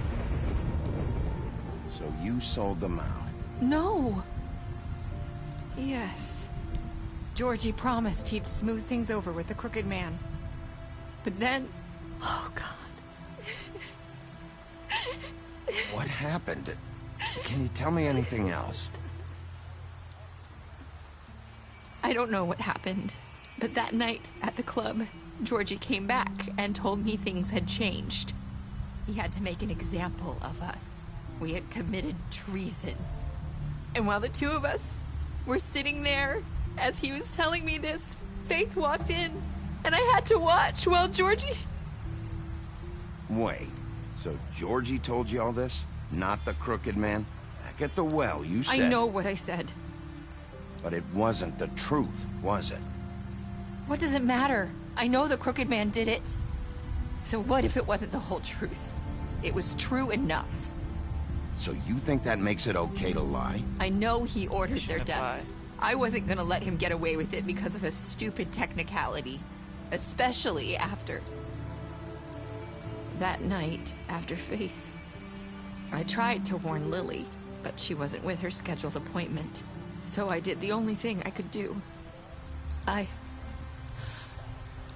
So you sold them out? No. Yes. Georgie promised he'd smooth things over with the Crooked Man. But then... Oh, God. What happened? Can you tell me anything else? I don't know what happened. But that night at the club, Georgie came back and told me things had changed. He had to make an example of us. We had committed treason. And while the two of us were sitting there, as he was telling me this, Faith walked in, and I had to watch while Georgie... Wait, so Georgie told you all this? Not the Crooked Man? Back at the well, you said... I know what I said. But it wasn't the truth, was it? What does it matter? I know the Crooked Man did it. So what if it wasn't the whole truth? It was true enough. So you think that makes it okay to lie? I know he ordered their deaths. I wasn't gonna let him get away with it because of a stupid technicality. Especially after... that night, after Faith. I tried to warn Lily, but she wasn't with her scheduled appointment. So I did the only thing I could do.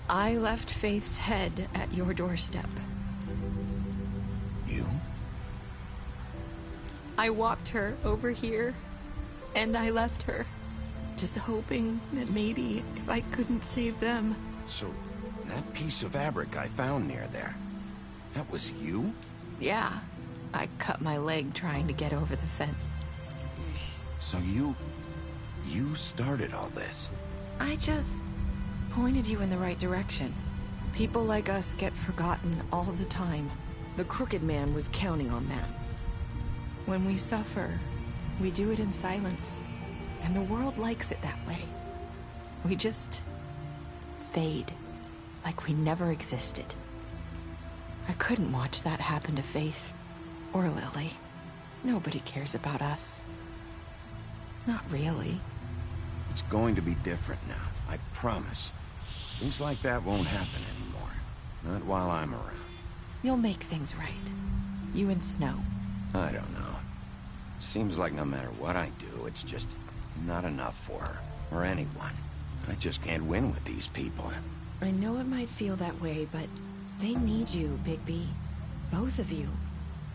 I left Faith's head at your doorstep. You? I walked her over here, and I left her. Just hoping that maybe if I couldn't save them... So, that piece of fabric I found near there, that was you? Yeah. I cut my leg trying to get over the fence. So you started all this? I just pointed you in the right direction. People like us get forgotten all the time. The Crooked Man was counting on that. When we suffer, we do it in silence. And the world likes it that way. We just fade, like we never existed. I couldn't watch that happen to Faith, or Lily. Nobody cares about us. Not really. It's going to be different now, I promise. Things like that won't happen anymore. Not while I'm around. You'll make things right. You and Snow. I don't know. Seems like no matter what I do, it's just not enough for her, or anyone. I just can't win with these people. I know it might feel that way, but they need you, Bigby. Both of you.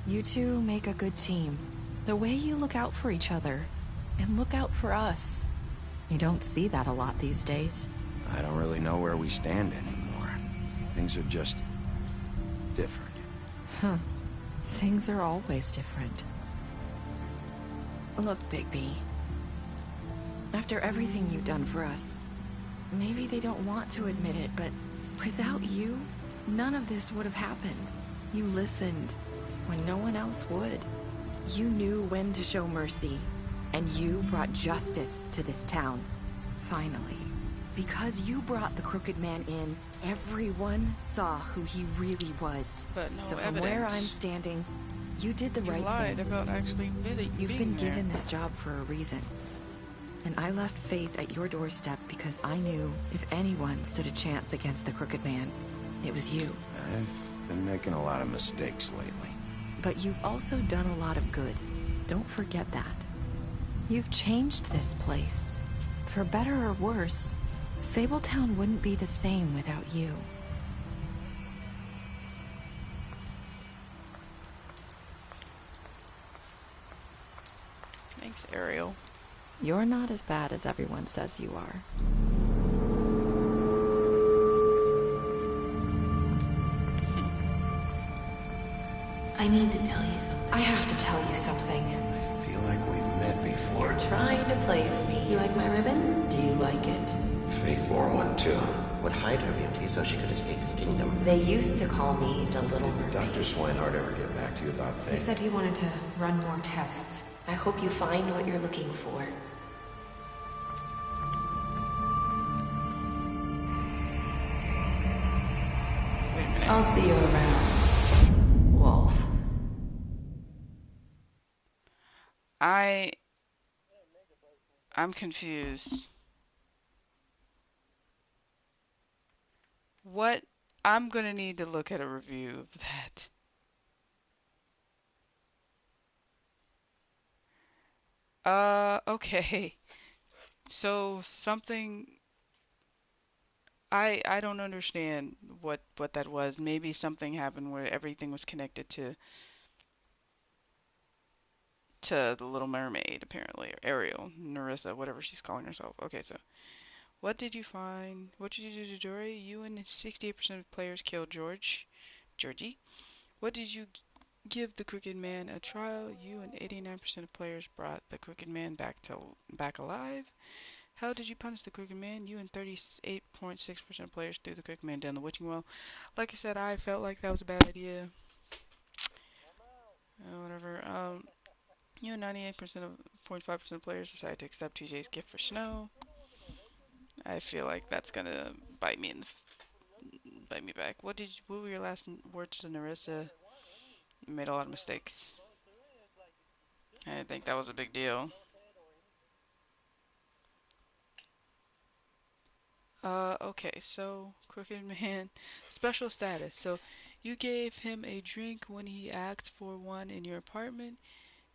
You two make a good team. The way you look out for each other, and look out for us. You don't see that a lot these days. I don't really know where we stand anymore. Things are just... different. Huh. Things are always different. Look, Bigby. After everything you've done for us, maybe they don't want to admit it, but without you, none of this would have happened. You listened when no one else would. You knew when to show mercy, and you brought justice to this town. Finally. Because you brought the Crooked Man in, everyone saw who he really was. But no so from evidence. where I'm standing, you did the You right lied thing. about actually You've being been there. given this job for a reason. And I left Faith at your doorstep because I knew if anyone stood a chance against the Crooked Man, it was you. I've been making a lot of mistakes lately. But you've also done a lot of good. Don't forget that. You've changed this place. For better or worse, Fabletown wouldn't be the same without you. Thanks, Ariel. You're not as bad as everyone says you are. I need to tell you something. I have to tell you something. I feel like we've met before. You're trying to place me. You like my ribbon? Do you like it? Faith wore one too. Would hide her beauty so she could escape his kingdom. They used to call me the Little Mermaid. Dr. Swinehart ever get back to you about Faith? He said he wanted to run more tests. I hope you find what you're looking for. Wait a minute. I'll see you around, Wolf. I'm confused. What? I'm gonna need to look at a review of that. Okay. So something I don't understand what that was. Maybe something happened where everything was connected to the Little Mermaid, apparently, or Ariel, Narissa, whatever she's calling herself. Okay, so what did you find? What did you do to Dory? You and 68% of players killed Georgie. What did you give the Crooked Man a trial? You and 89% of players brought the Crooked Man back alive. How did you punish the Crooked Man? You and 38.6% of players threw the Crooked Man down the witching well. Like I said, I felt like that was a bad idea. Whatever. You and 98.5% of players decided to accept TJ's gift for Snow. I feel like that's gonna bite me back. What were your last words to Narissa? You made a lot of mistakes. I think that was a big deal. Okay, so Crooked Man, special status. So you gave him a drink when he asked for one in your apartment.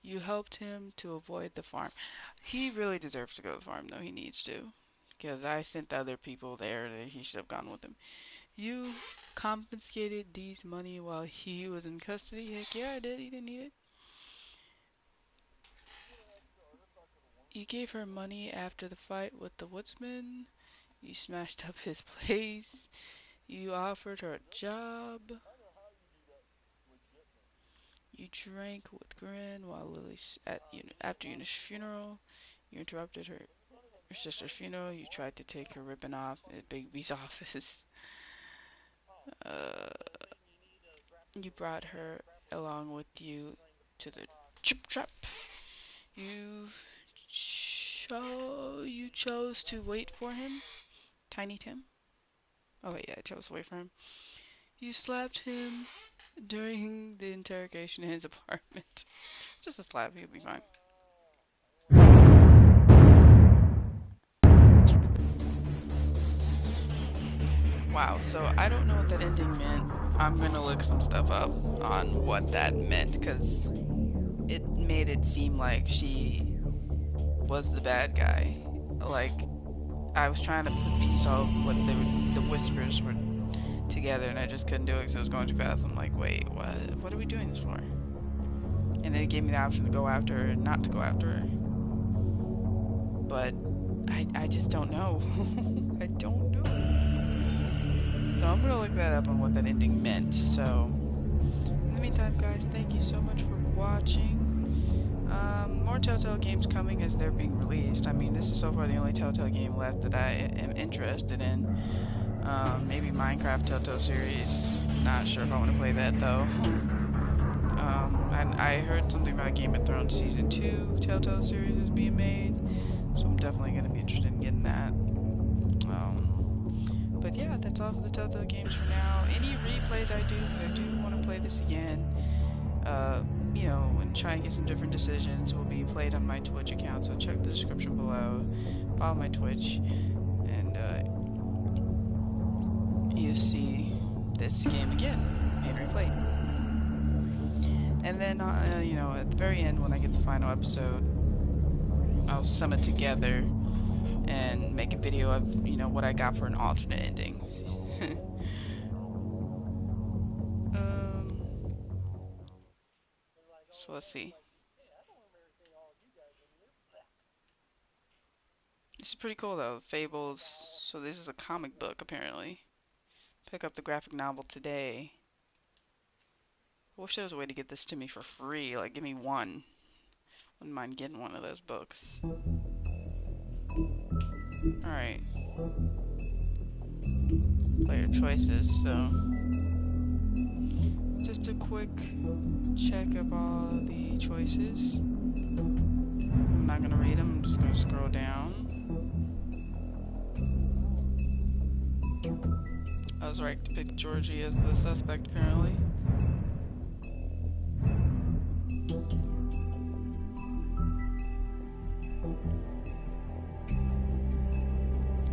You helped him to avoid the farm. He really deserves to go to the farm, though. He needs to. Because I sent the other people there that he should have gone with him. You confiscated Dee's money while he was in custody. Heck yeah, I did. He didn't need it. You gave her money after the fight with the woodsman. You smashed up his place. You offered her a job. You drank with Grin while after Eunice's funeral. You interrupted her sister's funeral. You tried to take her ribbon off at Bigby's office. You brought her along with you to the chip trap. You chose to wait for him, Tiny Tim. Oh wait, yeah, I chose to wait for him. You slapped him during the interrogation in his apartment. Just a slap, he'll be fine. Wow, so I don't know what that ending meant. I'm gonna look some stuff up on what that meant, because it made it seem like she was the bad guy. Like, I was trying to piece off what the whispers were together, and I just couldn't do it because it was going too fast. I'm like, wait, what are we doing this for? And then it gave me the option to go after her and not to go after her. But I just don't know. I don't know. So I'm gonna look that up on what that ending meant. So in the meantime, guys, thank you so much for watching. More Telltale games coming as they're being released. I mean, this is so far the only Telltale game left that I am interested in. Maybe Minecraft Telltale series. Not sure if I want to play that though. And I heard something about Game of Thrones Season 2 Telltale series is being made. So I'm definitely going to be interested in getting that. But yeah, that's all for the Telltale games for now. Any replays I do, because I do want to play this again, you know, and try and get some different decisions, will be played on my Twitch account. So check the description below, follow my Twitch, and you see this game again being replayed. And then, you know, at the very end, when I get the final episode, I'll sum it together and make a video of, you know, what I got for an alternate ending. So let's see. This is pretty cool though. Fables. So this is a comic book apparently. Pick up the graphic novel today. I wish there was a way to get this to me for free. Like, give me one. Wouldn't mind getting one of those books. Alright. Player choices, so. Just a quick check of all the choices. I'm not gonna read them, I'm just gonna scroll down. I was right to pick Georgie as the suspect, apparently.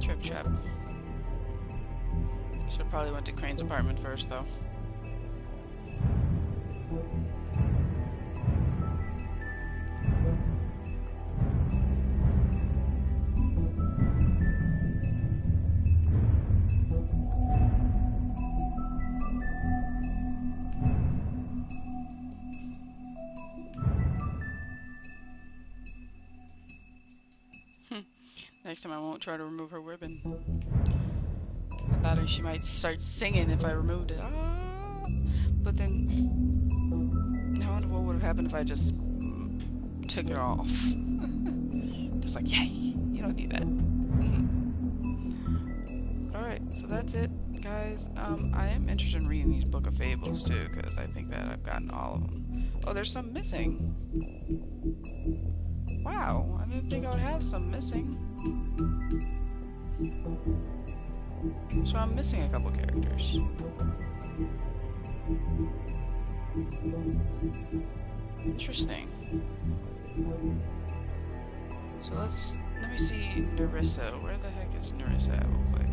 Trip trap. Should've probably went to Crane's apartment first, though. Next time I won't try to remove her ribbon. I thought she might start singing if I removed it. Ah! But then, I wonder what would have happened if I just took it off. Just like, yay, you don't need that. Alright, so that's it, guys. I am interested in reading these Book of Fables too, because I think that I've gotten all of them. Oh, there's some missing. Wow, I didn't think I would have some missing. So I'm missing a couple characters. Interesting. So let me see Nerissa. Where the heck is Nerissa at real quick?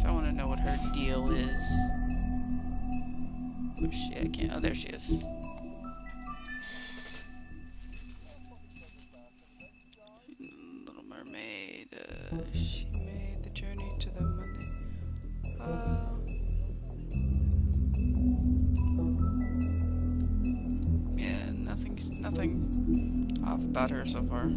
So I want to know what her deal is. Where's she? I can't. Oh, there she is. Little Mermaid. She made the journey to the Monday. Yeah, nothing off about her so far.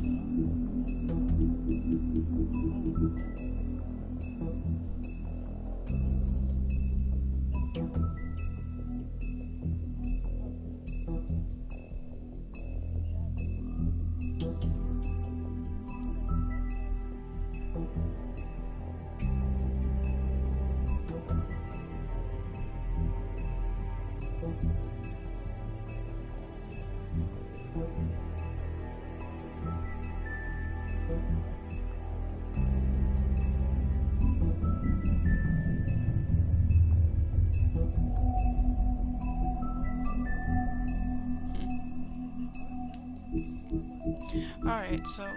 Alright, so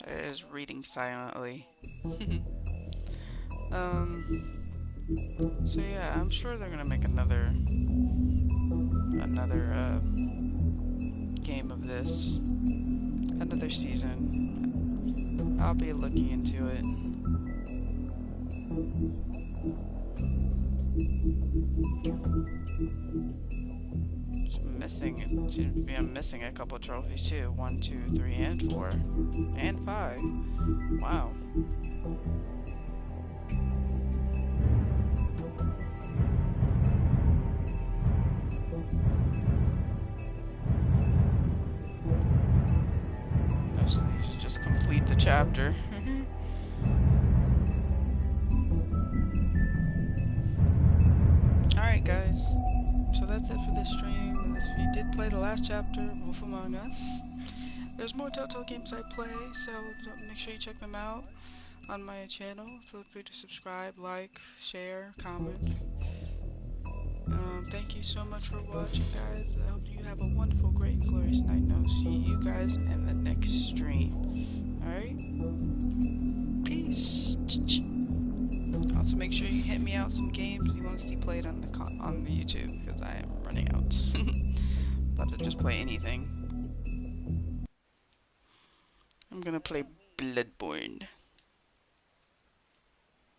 it is reading silently. So yeah, I'm sure they're gonna make another game of this, another season. I'll be looking into it. It seems to be I'm missing a couple trophies too. 1, 2, 3, and 4. And 5. Wow. So these should just complete the chapter. Alright guys, so that's it for this stream. If you did play the last chapter, Wolf Among Us, there's more Telltale games I play, so make sure you check them out on my channel. Feel free to subscribe, like, share, comment. Thank you so much for watching, guys. I hope you have a wonderful, great, and glorious night, and I'll see you guys in the next stream. Alright? Peace. Also, make sure you hit me out some games you want to see played on the YouTube, because I am running out. About to just play anything. I'm gonna play Bloodborne.